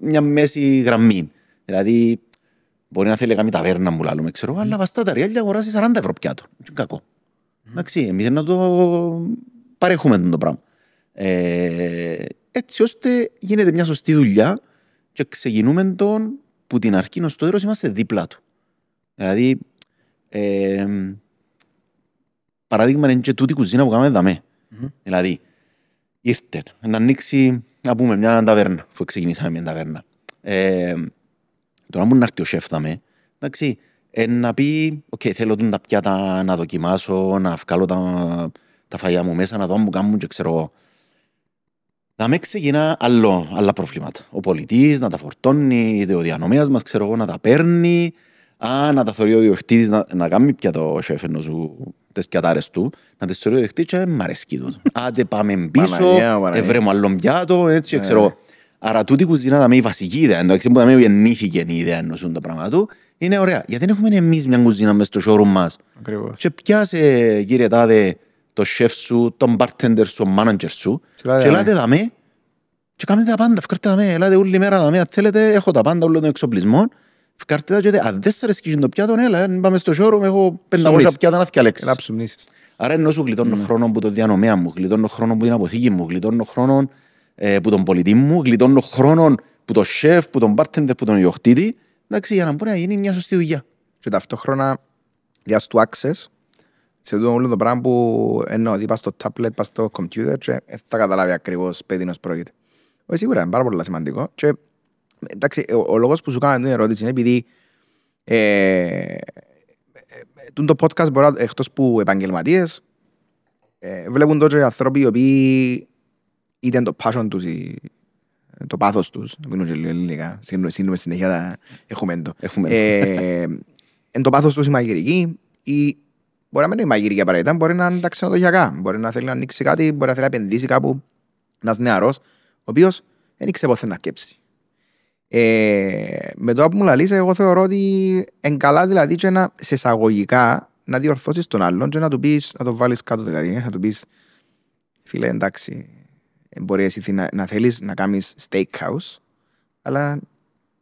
μια μέση γραμμή. Δηλαδή μπορεί να θέλει να κάνει ταβέρνα που λάλλουμε, ξέρω, αλλά βαστά τα ριάλια αγοράσει 40 ευρώ πιάτο. Είναι κακό. Εντάξει, εμείς να το παρέχουμε το πράγμα. Έτσι ώστε γίνεται μια σωστή δουλειά και ξεκινούμε τον που την αρχή ως το τέλος είμαστε δίπλα του. Δηλαδή, παράδειγμα είναι και τούτη κουζίνα που κάνουμε δαμέ. Δηλαδή, ήρθε να ανοίξει, να πούμε, μια ταβέρνα, που ξεκινήσαμε μια ταβέρνα. Τώρα μου να έρθει ο σεφ δαμέ, εντάξει, να πει, θέλω τα πιάτα να δοκιμάσω, να βγάλω τα φαγιά μου μέσα, να δω αν μου κάνουν και ξέρω εγώ. Δαμέ ξεκινά άλλα προβλήματα. Ο πολιτής να τα φορτώνει, είτε ο διανομέας μας, ξέρω εγώ, να τα παίρνει, να τα θεωρεί ο διοκτήτης να κάνει πια το σεφ ενώ σου τις πιατάρες του, να τις θεωρεί ο διοκτήτης και μ' αρέσκει τους. Άντε πάμε πίσω, έβρεμω άλλον πιάτο, έτσι, ξέρω. Άρα τούτη κουζίνα δαμε η βασική ιδέα, εντάξει, που δαμε γεννήθηκε η ιδέα ενός το πράγμα του, είναι ωραία. Γιατί δεν έχουμε εμείς μια κουζίνα μες στο showroom μας. Και πιάσε, κύριε τάδε, το σεφ σου, τον bartender σου, τον manager σου, και ελάτε δαμε και κάνετε τα πάντα, φκάρτε δαμε, ελάτε όλη μέρα δαμε, αν θέλετε, έχω τα πάντα, όλο τον εξοπλισμό. Φκάρτε τα και αν δεν σας αρέσκει το πιάτο, έλα, πάμε στο showroom, έχω 500 πιάτα να θυκαλέξεις. Άρα ενώ σου γλιτώνω χρόνο που το διανομέα μου, γλιτώνω χρόνο που την αποθήκη μου, γλιτώνω χρόνο που τον πολιτή μου, γλιτώνω χρόνο που τον σεφ, που τον bartender, που τον ιδιοκτήτη, εντάξει, για να μπορεί να γίνει μια σωστή δουλειά. Και ταυτόχρονα διάς του access σε όλο το πράγμα που εννοώ ότι πας στο tablet, πας στο computer και θα καταλάβει ακριβώς περί πρόκειται. Σίγουρα είναι πάρα πολύ σημαντικό και εντάξει, ο λόγος που σου κάνω την ερώτηση είναι επειδή το podcast μπορεί, εκτός που επαγγελματίες, βλέπουν τότε οι άνθρωποι οι οποίοι είτε είναι το passion τους ή το πάθος τους, μιλούν και λίγο ελληνικά, σύνδουμε συνέχεια έχουμε το. Είναι το πάθος τους η μαγειρική ή μπορεί να μην είναι η μαγειρική απαραίτητα, μπορεί να είναι τα ξενοδοχειακά, μπορεί να θέλει να ανοίξει κάτι, μπορεί να θέλει να επενδύσει κάπου ένας νεαρός, ο οποίος δεν ήξερε πότε να αρκέψει. Με το που μου λαλείς, εγώ θεωρώ ότι είναι καλά δηλαδή και σε εισαγωγικά να διορθώσεις τον άλλον και να του πεις, να το βάλεις κάτω δηλαδή, να του πεις φίλε εντάξει, μπορεί εσύ να θέλεις να κάνεις steakhouse, αλλά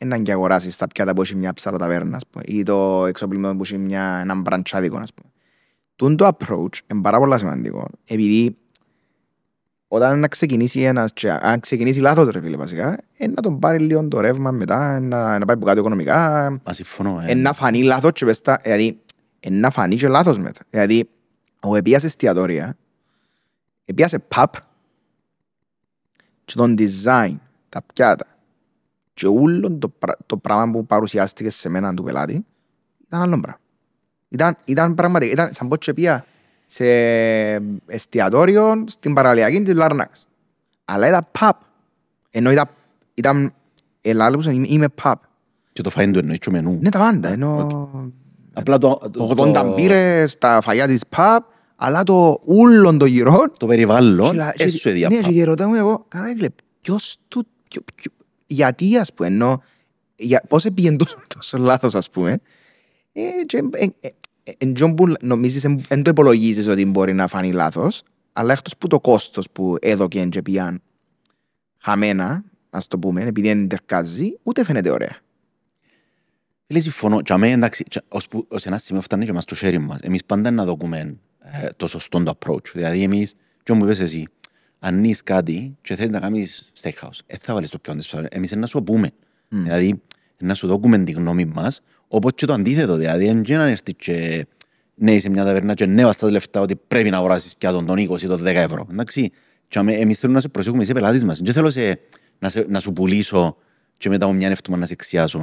έναν και αγοράσεις τα πιάτα που έχει μια ψαροταβέρνα, ας πούμε, ή το εξοπλισμό που έχει έναν μπραντσάδικο, ας πούμε. Τούν το approach είναι πάρα πολύ σημαντικό, επειδή όταν να ξεκινήσει ένας, αν ξεκινήσει λάθος ρε φίλε βασικά, να τον πάρει λίγο το ρεύμα μετά, να πάει που κάτω οικονομικά, συμφωνώ. να φανεί λάθος και πες δηλαδή, να φανεί και λάθος μετά. Δηλαδή, ο επίασε εστιατόρια, επίασε pub, και τον design, τα πιάτα, και όλο το πράγμα που παρουσιάστηκε σε μένα του πελάτη, ήταν άλλο πράγμα. Ήταν πραγματικά, ήταν σαν πω και πια σε εστιατόριο στην παραλιακή της Λάρνακας. Αλλά ήταν pub. Ενώ ήταν ελάλεπος, είμαι pub. Και το φαΐν του εννοεί και ο μενού. Ναι, τα πάντα. Ενώ Απλά 80 μπύρες, τα φαγιά της pub, αλλά το ούλον το γυρό. το περιβάλλον έσου εδιά Ναι, pub. και διερωτώ μου εγώ, καλά φίλε, ποιος του, γιατί ας πούμε, ενώ, πώς πήγαινε τόσο λάθος ας πούμε, εν τζον που νομίζεις, εν το υπολογίζεις ότι μπορεί να φανεί λάθος, αλλά εκτός που το κόστος που έδωκεν και πιάν χαμένα, ας το πούμε, επειδή δεν τερκάζει, ούτε φαίνεται ωραία. Φίλε, συμφωνώ. Και αμέ, εντάξει, ως ένα σημείο φτάνει και μας το sharing μας. Εμείς πάντα να δοκούμε το σωστό το approach. Δηλαδή, εμείς, και μου είπες εσύ, αν είσαι κάτι και θέλεις να κάνεις steakhouse, θα βάλεις το πιο αντίστοιχο. Εμείς να σου πούμε. Δηλαδή, να σου δοκούμε τη γνώμη μας, όπως και το αντίθετο. Δηλαδή, αν και να έρθει και ναι, είσαι μια ταβέρνα και ναι, βαστάς λεφτά ότι πρέπει να αγοράσεις πια τον 20 ή τον 10 ευρώ. Εντάξει, και εμείς θέλουμε να σε προσέχουμε, είσαι πελάτης μας. Δεν θέλω να σου πουλήσω και μετά από μια νεύτωμα να σε εξιάσω.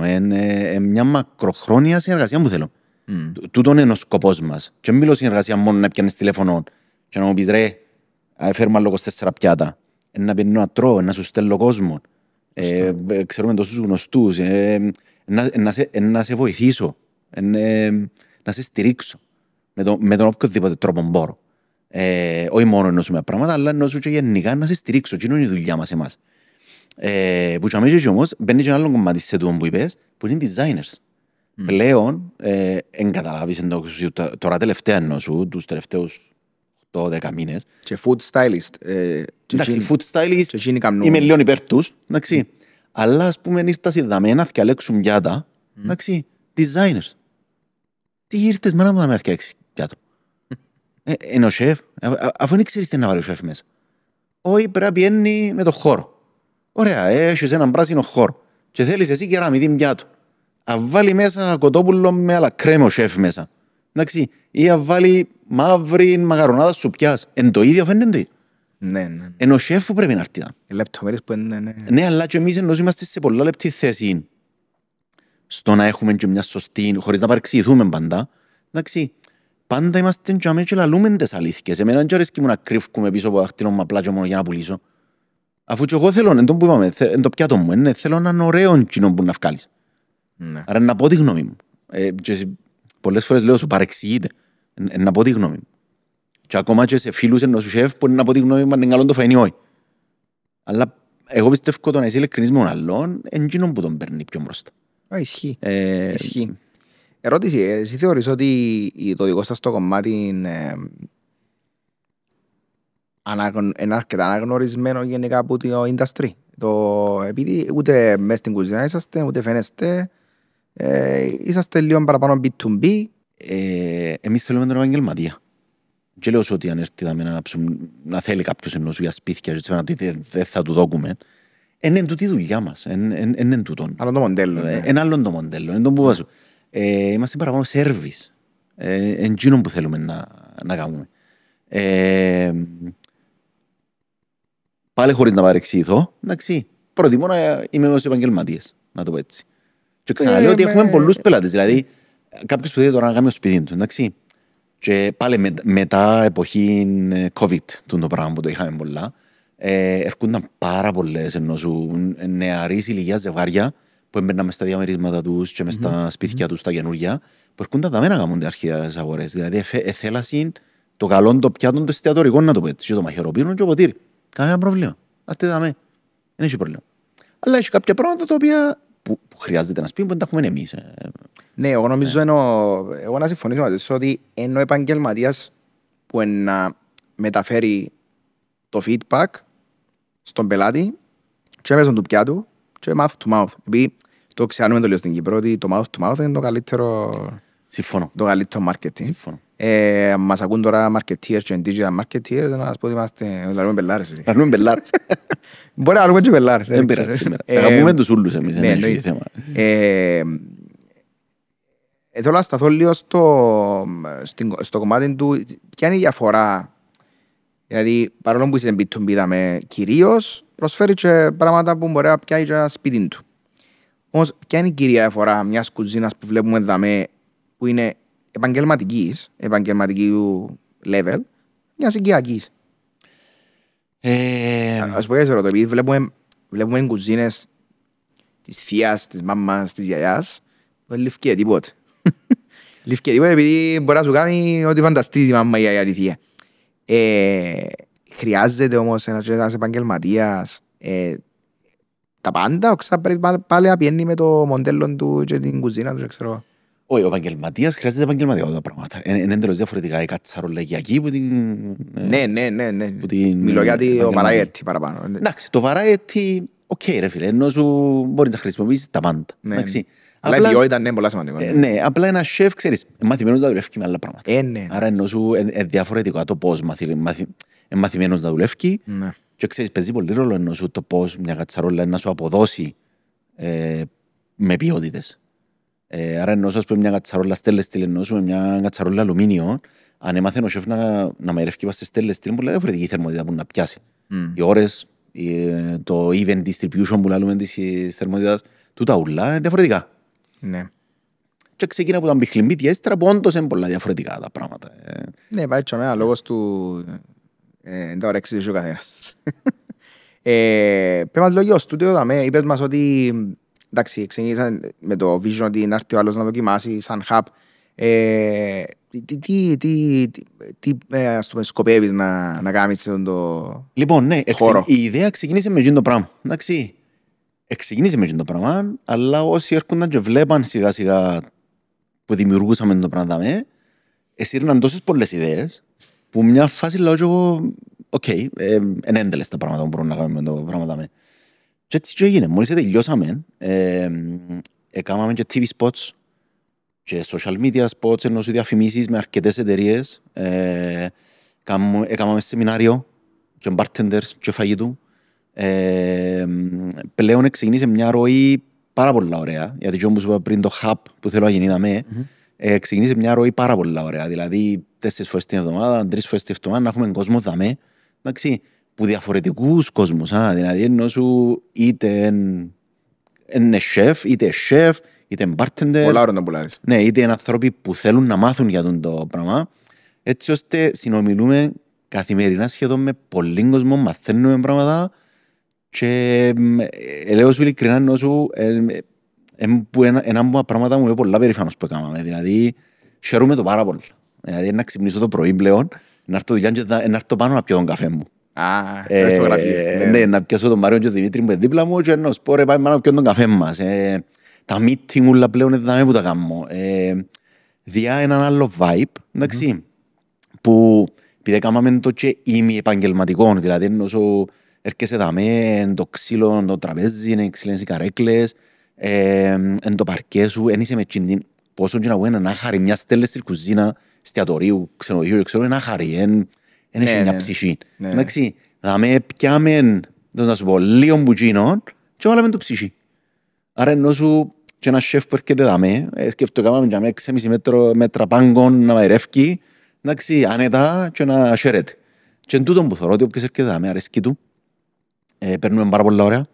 Μια μακροχρόνια συνεργασία που θέλω. Τούτον είναι ο σκοπός μας. Και μην μιλώ συνεργασία μόνο να πιάνεις τηλέφωνο και να μου πεις ρε, φέρουμε άλλο 24 πιάτα. Να πιένω να τρώω, να σου στέλνω κόσμο. Ξέρουμε τόσους γνωστούς. Να σε βοηθήσω. Να σε στηρίξω. Με τον οποιοδήποτε τρόπο μπορώ. Όχι μόνο ενώσουμε πράγματα, αλλά ενώσουμε και γενικά να σε στηρίξω. Τι είναι η δουλειά μας εμάς. Που και αμέσως όμως μπαίνει και ένα άλλο κομμάτι σε τούτο που είπες, που είναι οι designers. Πλέον, εν καταλάβεις τώρα τελευταία ενώσου, τους τελευταίους 8-10 μήνες. Και food stylist. Εντάξει, food stylist, είμαι λίγο υπέρ τους, εντάξει. Αλλά ας πούμε ήρθα σε δαμένα να διαλέξουν πιάτα, εντάξει, designers. Τι ήρθες μάνα μου να με φτιάξεις πιάτο. Είναι ο σεφ, αφού δεν ξέρεις τι να βάλει ο σεφ μέσα. Όχι, πρέπει να πιένει με το χώρο. Ωραία, έχεις έναν πράσινο χώρο και θέλεις εσύ κεραμιδί πιάτο. Αν βάλει μέσα κοτόπουλο με άλλα κρέμα ο σεφ μέσα. Εντάξει, ή αν βάλει μαύρη μαγαρονάδα σου πιάς. Εν το ίδιο φαίνεται το ίδιο. Ναι. Εν ο σεφ που πρέπει να έρθει. Λεπτομέρειες που είναι... Ναι, αλλά και εμείς ενώ είμαστε σε πολλά λεπτή θέση στο να έχουμε και μια σωστή, χωρίς να παρεξηγηθούμε πάντα. Εντάξει, πάντα είμαστε και λαλούμε τις αλήθειες. Εμένα δεν αρέσκει μου να κρύφκουμε πίσω από δάχτυλο μου απλά και μόνο για να πουλήσω. Αφού και εγώ θέλω, εν το που είπαμε, εν το πιάτο μου, θέλω έναν ωραίο κοινό που να βγάλεις. Ναι. Άρα να πω τη γνώμη μου. Πολλές φορές λέω σου παρεξηγείται. Να πω τη γνώμη μου. Και ακόμα και σε φίλους ενός σου σεφ μπορεί να πω τη γνώμη μου αν είναι καλό το φαίνει όχι. Αλλά εγώ πιστεύω το να είσαι ειλικρινής με τον άλλον είναι εκείνο που τον παίρνει πιο μπροστά. Ισχύει. Ισχύει. Ερώτηση, εσύ θεωρείς ότι το δικό σας το κομμάτι είναι αρκετά αναγνωρισμένο γενικά από το industry? Επειδή ούτε μέσα στην κουζίνα είσαστε, ούτε φαίνεστε, είσαστε λίγο παραπάνω B2B. Εμείς θέλουμε τον επαγγελματία. Και λέω ότι αν έρθει να θέλει κάποιος ενός για σπίτια και να δείτε δεν θα του δώκουμε. Είναι τούτη η δουλειά μας. Είναι τούτον. Άλλο το μοντέλο. Είναι άλλο το μοντέλο. Είναι το που βάζω. Είμαστε παραπάνω service. Εντζήνων που θέλουμε να κάνουμε. Πάλι χωρίς να παρεξηγηθώ, εντάξει, προτιμώ να είμαι ως επαγγελματίες, να το πω έτσι. Και ξαναλέω ότι έχουμε πολλούς πελάτες, δηλαδή κάποιος που θέλει τώρα να κάνει το σπίτι του, εντάξει, και πάλι μετά εποχή COVID, το πράγμα που το είχαμε πολλά, έρχονταν πάρα πολλές νεαρής ηλικίας ζευγάρια που έμπαιρναν μες στα διαμερίσματα τους και μες στα σπίτια τους τα καινούργια, που έρχονταν τα μένα να κάνουν αρχαίες αγορές. Δηλαδή θέλασαν το καλό το πιάτο το εστιατορικό, να το πω έτσι, και το μαχαιροπύρνο και το ποτήρι. Κανένα πρόβλημα. Άστε δάμε. Δεν έχει πρόβλημα. Αλλά έχει κάποια πράγματα τα οποία που χρειάζεται να σπίτι που δεν τα έχουμε εμείς. Ναι, εγώ νομίζω εγώ να συμφωνήσω μαζί σου ότι είναι ο επαγγελματίας που να μεταφέρει το feedback στον πελάτη και μέσω του πιάτου και mouth to mouth. Επειδή Το ξέρουμε το λέω στην Κύπρο ότι το mouth to mouth είναι το καλύτερο Συμφωνώ. marketing. Συμφωνώ. Μας ακούν τώρα marketeers και digital marketeers, να σας πω ότι είμαστε, λαρούμε μπελάρες. Να δούμε μπελάρες. Μπορεί να λαρούμε και μπελάρες. Δεν πειράζει σήμερα. Θα αγαπούμε τους ούλους εμείς. Ναι, εννοείται. Θέλω να σταθώ λίγο στο κομμάτι του ποια είναι η διαφορά. Δηλαδή, παρόλο που είσαι B2B, είδαμε, κυρίως προσφέρει και πράγματα που μπορεί να πιάσει και σπίτι του. Όμως, ποια είναι η κυρία διαφορά μιας κουζίνας που βλέπουμε εδώ που είναι επαγγελματικού level, μιας οικιακής. Ας πω γιατί ρωτώ, επειδή βλέπουμε κουζίνες της θείας, της μάμας, της γιαγιάς, δεν λήφκει τίποτε. Λήφκει τίποτε επειδή μπορεί να σου κάνει ό,τι φανταστεί η μάμα ή η θεία. Χρειάζεται όμως ένας επαγγελματίας τα πάντα, πρέπει πάλι να πιένει με το μοντέλο του και την κουζίνα του, ξέρω. Όχι, ο επαγγελματίας χρειάζεται επαγγελματικά τα πράγματα. Είναι εντελώς διαφορετικά η κατσαρολαγιακή που την... Ναι. Μιλώ για το variety παραπάνω. Εντάξει, το variety, οκ ρε φίλε, ενώ σου μπορείς να χρησιμοποιήσεις τα πάντα. Αλλά η ποιότητα είναι πολλά σημαντικό. Ναι, απλά ένα σεφ, ξέρεις, μαθημένος να δουλεύει με άλλα πράγματα. Άρα ενώ σου είναι διαφορετικό το πώς μαθημένος να δουλεύει και ξέρεις, παίζει πολύ ρόλο ενώ σου το πώς μια κατσαρόλα να σου αποδώσει με ποιότητες. Άρα ενώ σου μια κατσαρόλα στέλνες στήλ ενώ σου με μια κατσαρόλα αλουμίνιο, αν έμαθε ο σεφ να μαϊρεύει βάσει στέλνες στήλ, είναι πολύ διαφορετική η θερμότητα που να πιάσει. Οι ώρες, το even distribution που λέμε της θερμότητας, τούτα ούλα είναι διαφορετικά. Ναι. Και ξεκινά από τα μπιχλιμπίτια, ύστερα που όντως είναι πολλά διαφορετικά τα πράγματα. Ναι, πάει και αμένα λόγος του δεν τα ορέξεις ο καθένας. Πες μας λόγιο στούντιο δαμε, είπες μας ότι εντάξει, ξεκίνησαν με το vision ότι να έρθει ο άλλος να δοκιμάσει σαν hub. Τι σκοπεύεις να κάνεις στον το λοιπόν, ναι, χώρο? Η ιδέα ξεκίνησε με το πράγμα. Εντάξει, ξεκίνησε με το πράγμα, αλλά όσοι έρχονταν και βλέπαν σιγά σιγά που δημιουργούσαμε το πράγμα, εσύρναν τόσες πολλές ιδέες που μια φάση λέω και εγώ, οκ, είναι έντελες τα πράγματα που μπορούμε να κάνουμε με το πράγμα. Και έτσι και έγινε. Μόλις τελειώσαμε, έκαναμε και TV spots και social media spots, ενώ σου διαφημίσεις με αρκετές εταιρείες. Έκαναμε σεμινάριο και bartenders και φαγητού. Πλέον ξεκίνησε μια ροή πάρα πολλά ωραία, γιατί όπως είπα πριν το hub που θέλω να γίνει ξεκίνησε μια ροή πάρα πολλά ωραία, δηλαδή 4 φορές την εβδομάδα, 3 φορές την εβδομάδα να έχουμε κόσμο δαμέ, εντάξει, που διαφορετικούς κόσμους, δηλαδή ενώ σου είτε είναι σεφ, είτε bartender, πολλά ώρα να πουλάρεις. Ναι, είτε είναι άνθρωποι που θέλουν να μάθουν για το πράγμα, έτσι ώστε συνομιλούμε καθημερινά σχεδόν με πολλοί κόσμο, μαθαίνουμε πράγματα και λέω σου ειλικρινά ενώ σου ένα από τα πράγματα μου είναι πολλά περήφανος που έκαναμε, δηλαδή χαίρομαι το πάρα πολύ, δηλαδή να ξυπνήσω το πρωί πλέον, να έρθω δουλειά και να έρθω πάνω να πιω τον καφέ μου. Στο γραφείο. Ναι, να πιάσω τον Μάριο και τον Δημήτρη που είναι δίπλα μου και να σου πω ρε πάμε να πιω τον καφέ μας. Τα meeting όλα πλέον είναι που τα κάνω. Διά έναν άλλο vibe, εντάξει, που επειδή έκαναμε το και ημι-επαγγελματικό, δηλαδή ενώ έρχεσαι δαμέ, το ξύλο, το τραπέζι, είναι ξύλινες οι καρέκλες, εν το παρκέ σου, εν είσαι με τσιντίν, πόσο και να πω ένα άχαρη, μια στέλνες στην κουζίνα, εστιατορίου, ξενοδοχείου, ξέρω, ένα άχαρη, εν έχει μια ψυχή. Εντάξει, δαμέ πιάμε, να σου πω, λίγο μπουτσίνο και βάλαμε το ψυχή. Άρα ενώ σου και ένα σεφ που έρχεται δαμέ, σκέφτομαι για με 6,5 μέτρα πάγκον να μαϊρεύκει, εντάξει, άνετα και να χαίρεται. Και εν τούτον που θεωρώ ότι όποιος έρχεται δαμέ αρέσκει του, παίρνουμε πάρα πολλά ωραία.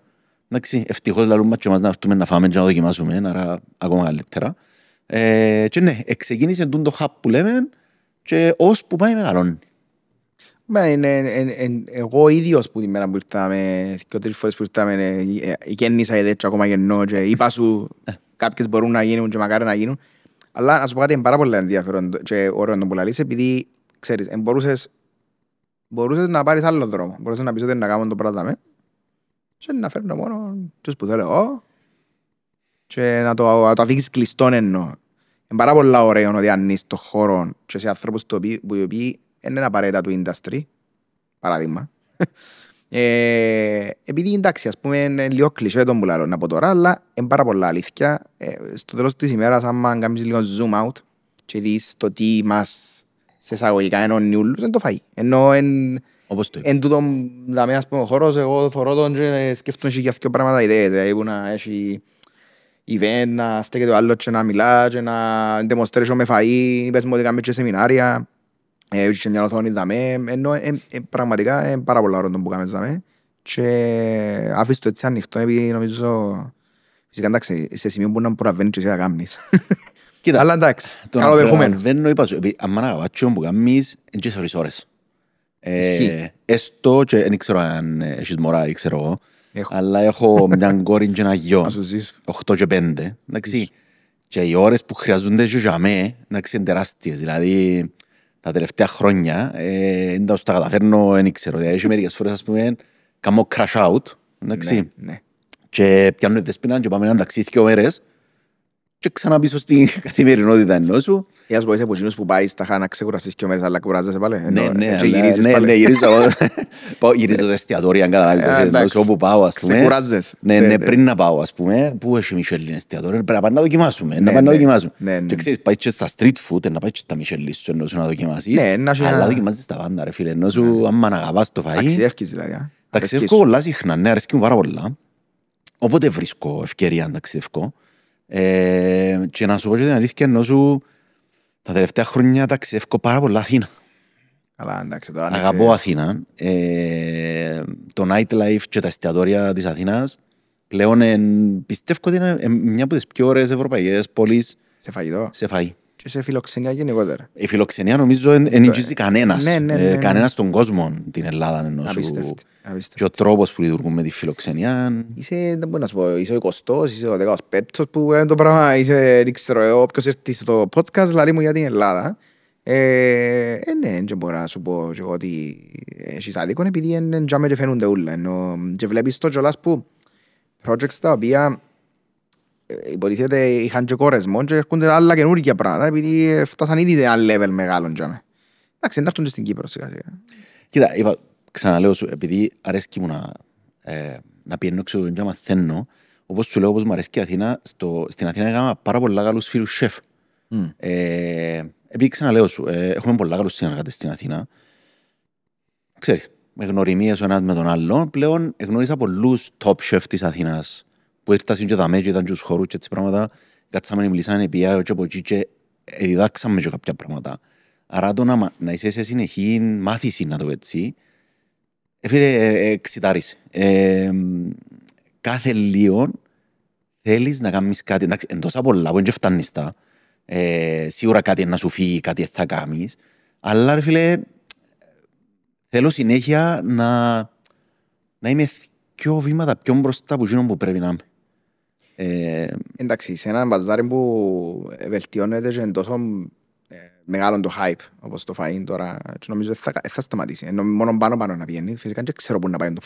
Εντάξει, ευτυχώς λαλούμε και μας να έρθουμε να φάμε και να δοκιμάσουμε, άρα ακόμα καλύτερα. Και ναι, ξεκίνησε το hub που λέμε και ως που πάει μεγαλώνει. Εγώ ίδιος που την μέρα που ήρθαμε, και 3 φορές που ήρθαμε, γέννησα ιδέα και ακόμα γεννώ και είπα σου κάποιες μπορούν να γίνουν και μακάρι να γίνουν. Αλλά να σου πω κάτι είναι πάρα πολύ ενδιαφέρον και ωραίο να πουλαλείς, επειδή ξέρεις, μπορούσες να πάρεις άλλο δρόμο. Μπορούσες να πεις ότι να κάνουμε το πράγμα και να φέρνω μόνο τους που θέλω εγώ και να το αφήσεις κλειστόν εννοώ. Είναι πάρα πολύ ωραίο ότι ανοίσεις το χώρο και σε ανθρώπους που οι οποίοι είναι απαραίτητα του industry, παράδειγμα. Επειδή εντάξει, ας πούμε, είναι λίγο κλισέ τον που λέω από τώρα, αλλά είναι πάρα πολλά αλήθεια. Στο τέλος της ημέρας, άμα κάνεις λίγο zoom out και δεις το τι μας σε εισαγωγικά ενώνει όλους, είναι το φαΐ. Ενώ εν τούτον δαμέ, ας πούμε, ο χώρος, εγώ θωρώ τον και σκέφτομαι και για δύο πράγματα ιδέες. Δηλαδή που να έχει event, να στέκεται ο άλλος και να μιλά και να demonstration με φαΐ, πες μου ότι κάνουμε και σεμινάρια. Και μια οθόνη δαμέ, ενώ πραγματικά είναι πάρα πολλά ώρα που κάνουμε δαμέ και άφησε το έτσι ανοιχτό επειδή νομίζω φυσικά εντάξει σε σημείο που να προβαίνεις και εσύ να κάνεις. Κοίτα, αλλά εντάξει, καλό δεχόμενο. Δεν είπα σου, αν να καβάτσιο που κάνεις είναι και σε ώρες. Έστω και δεν ξέρω αν έχεις μωρά, ξέρω εγώ, αλλά έχω μια κόρη και ένα γιο, 8 και 5, εντάξει, και οι ώρες που χρειαζούνται και για μέ, εντάξει, είναι τεράστιες, δηλαδή τα τελευταία χρόνια, δεν τα καταφέρνω, δεν ξέρω. Έχει μερικές φορές, ας πούμε, κάνω crash out, εντάξει. Και πιάνω τη δεσπίνα και πάμε έναν ταξίδι 2 μέρες και ξανά πίσω στην καθημερινότητα ενός σου. Ή ας πω είσαι από εκείνους που πάει στα να ξεκουραστείς 2 μέρες, αλλά κουράζεσαι πάλι. Ναι, γυρίζω τα εστιατόρια, αν καταλάβεις, όπου πάω, ας πούμε. Σε κουράζεσαι. Ναι, πριν να πάω, ας πούμε, που έχει Μισελίν εστιατόρια, πρέπει να πάμε να δοκιμάσουμε. Και ξέρεις, πάει και στα street food, να πάει και στα Μισελίν σου, ενώ σου να δοκιμάσεις. Αλλά δοκιμάζεις τα πάντα, ρε φίλε, ενώ σου, άμα να αγαπάς το φαΐ. Ταξιδεύκεις δηλαδή. Ταξιδεύκω πολλά συχνά, ναι, αρέσκει μου πάρα πολλά. Οπότε βρίσκω ευκαιρία να ταξιδεύω. Και να σου πω και την αλήθεια, ενώ σου τα τελευταία χρόνια ταξιδεύω πάρα πολλά Αθήνα. Καλά, εντάξει, τώρα αγαπώ Αθήνα. Το nightlife και τα εστιατόρια της Αθήνας πλέον πιστεύω ότι είναι μια από τις πιο ωραίες ευρωπαϊκές πόλεις σε φαγητό. Σε φαΐ. Και σε φιλοξενία γενικότερα. Η φιλοξενία νομίζω δεν εγγύζει κανένας. Κανένας στον κόσμο την Ελλάδα. Απίστευτη. Και ο τρόπος που λειτουργούν με τη φιλοξενία. Είσαι, δεν μπορώ να σου πω, είσαι ο 20ος, είσαι ο 15ος που είναι το πράγμα, είσαι, δεν ξέρω εγώ, όποιος έρθει στο podcast, δηλαδή μου για την Ελλάδα. Ναι, δεν μπορώ να σου πω και εγώ ότι έχεις άδικο, επειδή είναι τζάμε και φαίνονται όλα. Και βλέπεις το κιόλας που projects τα οποία υποτίθεται είχαν και κορεσμό και έρχονται άλλα καινούργια πράγματα, επειδή φτάσαν ήδη ένα level μεγάλο τζάμε. Εντάξει, να έρθουν και στην Κύπρο σιγά σιγά. Κοίτα, είπα, ξαναλέω σου, επειδή αρέσκει μου να πιένω έξω και να μαθαίνω, όπως σου λέω, όπως μου αρέσκει η Αθήνα, στην Αθήνα έκανα πάρα πολλά καλούς φίλους σεφ. Επειδή ξαναλέω σου, έχουμε πολλά καλούς συνεργάτες στην Αθήνα. Ξέρεις, με γνωριμίες ο ένας με τον άλλον, πλέον γνώρισα πολλούς top chef της Αθήνας που ήρθαν και δαμέ και ήταν και τους χώρους και έτσι πράγματα. Κάτσαμε, μιλήσαμε, πήγα και από εκεί και διδάξαμε και κάποια πράγματα. Άρα το να είσαι σε συνεχή μάθηση, να το έτσι, εξητάρεις. Κάθε λίγο θέλεις να κάνεις κάτι, εντάξει, εν τόσα πολλά που δεν φτάνεις τα, σίγουρα κάτι να σου φύγει, κάτι θα κάνεις, αλλά ρε φίλε, θέλω συνέχεια να είμαι πιο βήματα πιο μπροστά από εκείνον που πρέπει να είμαι. Εντάξει, σε έναν μπαζάρι που βελτιώνεται και τόσο μεγάλο το hype, όπως το φαΐν τώρα, και νομίζω θα σταματήσει. Ενώ μόνο πάνω να πηγαίνει, φυσικά δεν ξέρω πού να πάει το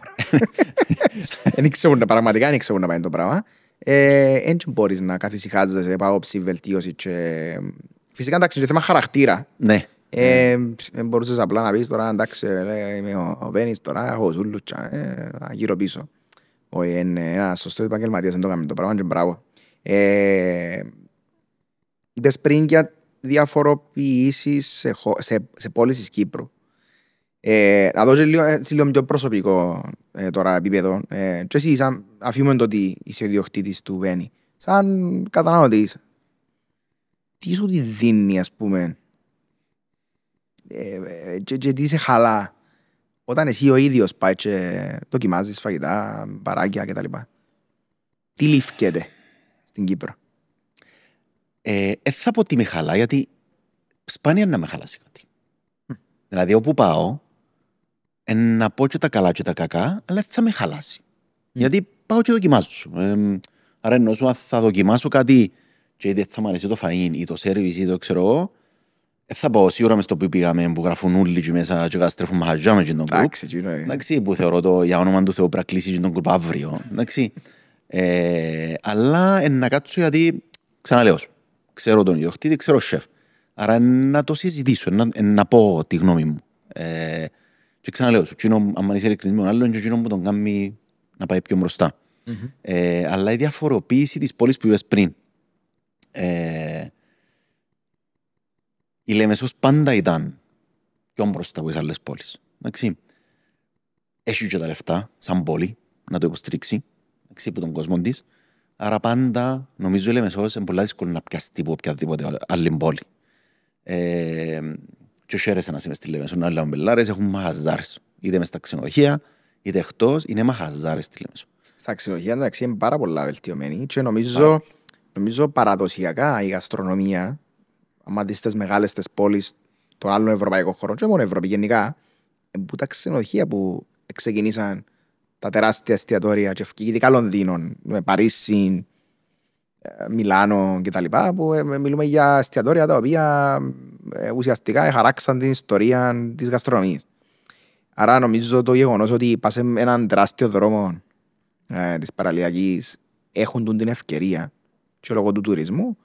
πράγμα. Πραγματικά δεν ξέρω πού να πάει το πράγμα. Δεν μπορείς να καθησυχάζεσαι από άποψη βελτίωση και... Φυσικά εντάξει, είναι θέμα χαρακτήρα. Ναι. Μπορούσες απλά να πεις τώρα, εντάξει, είμαι ο Βένις τώρα, έχω ζούλους γύρω πίσω. Είναι ένας σωστός επαγγελματίας, δεν το κάνουμε το πράγμα και μπράβο. Είπες πριν για διαφοροποιήσεις σε πόλεις της Κύπρου. Να δώσω λίγο πιο προσωπικό τώρα επίπεδο. Και εσύ, αφήνουμε το ότι είσαι ο ιδιοκτήτης του Βένι, σαν καταναλωτής, τι σου τη δίνει, ας πούμε, και τι σε χαλά όταν εσύ ο ίδιος πάει και δοκιμάζεις φαγητά, μπαράκια κτλ. Τι λήφκεται στην Κύπρο? Θα πω ότι με χαλά, γιατί σπάνια να με χαλάσει κάτι. Δηλαδή όπου πάω, να πω και τα καλά και τα κακά, αλλά θα με χαλάσει. Γιατί πάω και δοκιμάζω. Άρα ενώ σου θα δοκιμάσω κάτι και είτε θα μου αρέσει το φαΐν ή το σέρβις ή το ξέρω εγώ, θα πάω σίγουρα μες το που πήγαμε που γράφουν όλοι και μέσα και καταστρέφουν μαχαζιά με τον γκρουπ. Εντάξει, που θεωρώ το για όνομα του Θεού πρέπει να κλείσει τον γκρουπ αύριο. Εντάξει. Αλλά να κάτσω γιατί, ξαναλέω σου, ξέρω τον ιδιοκτήτη, ξέρω σεφ. Άρα να το συζητήσω, να πω τη γνώμη μου. Και Και ξαναλέω σου, αν είσαι ειλικρινής με τον άλλον, και εκείνο που τον κάνει να πάει πιο μπροστά. Αλλά η διαφοροποίηση της πόλης που είπες πριν. Η Λεμεσός πάντα ήταν πιο μπροστά από τις άλλες πόλεις. Εντάξει. Έχει και τα λεφτά, σαν πόλη, να το υποστηρίξει, από τον κόσμο της. Άρα πάντα, νομίζω η Λεμεσός είναι πολύ δύσκολο να πιαστεί από οποιαδήποτε άλλη πόλη. Και χαίρεσαι να είσαι μες στη Λεμεσό, να λέμε μπελάρες, έχουν μαχαζάρες. Είτε μες στα ξενοδοχεία, είτε εκτός, είναι μαχαζάρες στη Λεμεσό. Στα ξενοδοχεία εντάξει είναι πάρα πολλά βελτιωμένοι και νομίζω παραδοσιακά η γαστρονομία, άμα δεις τις μεγάλες τις πόλεις των άλλων ευρωπαϊκών χωρών και μόνο Ευρώπη γενικά, που τα ξενοδοχεία που ξεκινήσαν τα τεράστια εστιατόρια και ειδικά Λονδίνων, με Παρίσι, Μιλάνο κτλ. Που μιλούμε για εστιατόρια τα οποία ουσιαστικά χαράξαν την ιστορία της γαστρονομίας. Άρα νομίζω το γεγονός ότι πας σε έναν τεράστιο δρόμο της παραλιακής έχουν την ευκαιρία και λόγω του τουρισμού,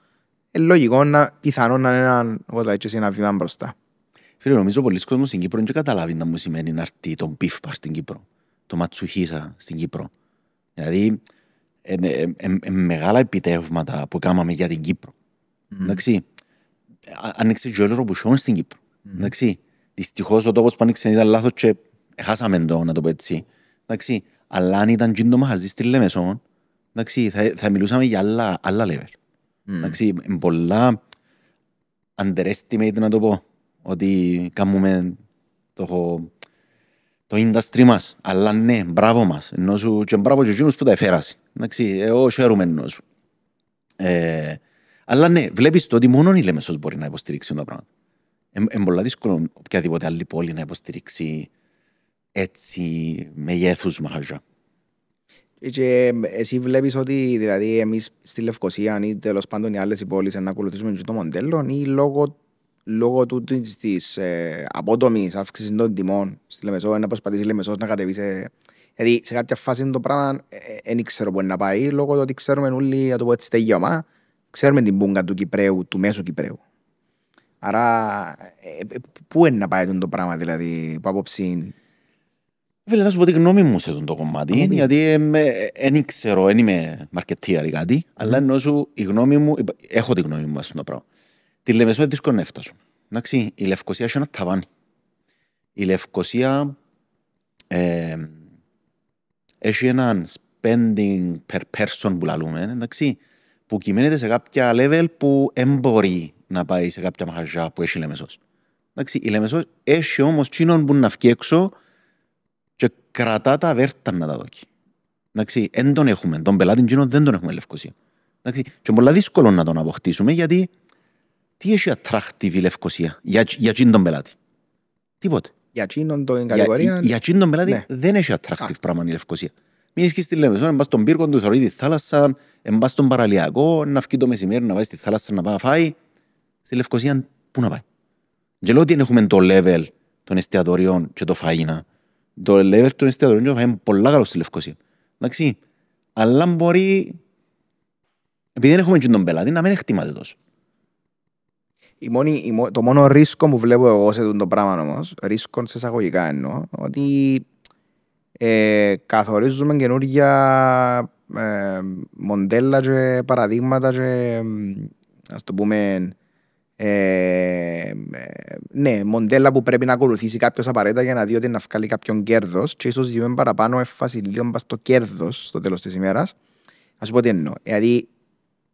είναι λογικό πιθανόν να είναι ένα βήμα μπροστά. Φίλε, νομίζω πολλοί κόσμος στην Κύπρο δεν καταλάβει να μου σημαίνει να έρθει το beef bar στην Κύπρο, το ματσουχίσα στην Κύπρο. Δηλαδή, μεγάλα επιτεύγματα που κάναμε για την Κύπρο. Εντάξει, άνοιξε και όλο ροπουσιόν στην Κύπρο. Εντάξει, δυστυχώς ο τόπος που άνοιξε ήταν λάθος και χάσαμε το, να το πω έτσι. Εντάξει, αλλά αν ήταν και το μαχαζί στη Λεμεσό, εντάξει, θα μιλούσαμε για άλλα level. Εντάξει, πολλά underestimate να το πω, ότι κάνουμε το industry μας. Αλλά ναι, μπράβο μας. Ενώ σου και μπράβο και εκείνους που τα εφέρασε. Εντάξει, εγώ χαίρομαι ενώ σου. Αλλά ναι, βλέπεις το ότι μόνο η Λεμεσός μπορεί να υποστηρίξει τα πράγματα. Είναι πολύ δύσκολο οποιαδήποτε άλλη πόλη να υποστηρίξει έτσι μεγέθους μαχαζιά. Και εσύ βλέπεις ότι δηλαδή εμείς στη Λευκοσία ή τέλος πάντων οι άλλες πόλεις να ακολουθήσουμε και το μοντέλο ή λόγω της απότομης αύξησης των τιμών στη Λεμεσό να προσπαθήσει η Λεμεσός να κατεβεί δηλαδή σε κάποια φάση το πράγμα δεν ξέρω πού να πάει λόγω του ότι ξέρουμε όλοι να το πω έτσι στέγιωμα, ξέρουμε την πούγκα του Κυπρέου, του μέσου Κυπρέου. Άρα πού είναι να πάει το πράγμα δηλαδή που απόψη. Φίλε, να σου πω τη γνώμη μου σε το κομμάτι, γιατί δεν ξέρω, δεν είμαι μαρκετίαρ ή κάτι, αλλά ενώ σου η γνώμη μου, έχω τη γνώμη μου στο πράγμα. Τη Λεμεσό είναι δύσκολο να έφτασουν. Εντάξει, η Λευκοσία έχει ένα ταβάνι. Η Λευκοσία έχει έναν spending per person που λαλούμε, εντάξει, που κυμαίνεται σε κάποια level που δεν μπορεί να πάει σε κάποια μαχαζιά που έχει η Λεμεσός. Εντάξει, η Λεμεσός έχει όμως τσίνον που να βγει έξω και κρατά τα βέρτα να τα δώσει. Εντάξει, δεν τον έχουμε. Τον πελάτη τσίνον δεν τον έχουμε Λευκοσία. Εντάξει, και είναι πολύ δύσκολο να τον αποκτήσουμε γιατί τι έχει attractive η Λευκοσία για τσίν τον πελάτη. Τίποτε. Για τσίνον τον κατηγορία. Για τσίν τον πελάτη δεν έχει attractive πράγμα η Λευκοσία. Μην είσαι στη Λεμεσό, να πας στον πύργο του, θεωρεί τη θάλασσα, να πας στον παραλιακό, να βγει το μεσημέρι, να πάει στη θάλασσα να πάει να φάει. Στη Λευκοσία πού να πάει. Και λέω ότι έχουμε το level των εστιατοριών και το φαΐνα. Το level των εστιατοριών και το φαΐνα είναι πολλά καλό στη Λευκοσία. Εντάξει. Αλλά μπορεί, επειδή δεν έχουμε και τον πελάτη, να μην εκτιμάται τόσο. Το μόνο ρίσκο που βλέπω εγώ σε το πράγμα όμως, ρίσκο σε εισαγωγικά εννοώ, ότι καθορίζουμε καινούργια μοντέλα και παραδείγματα και ας το πούμε ναι, μοντέλα που πρέπει να ακολουθήσει κάποιος απαραίτητα για να δει ότι να βγάλει κάποιον κέρδος και ίσως διούμε παραπάνω έφαση λίγο στο κέρδος στο τέλος της ημέρας. Ας σου πω τι εννοώ. Δηλαδή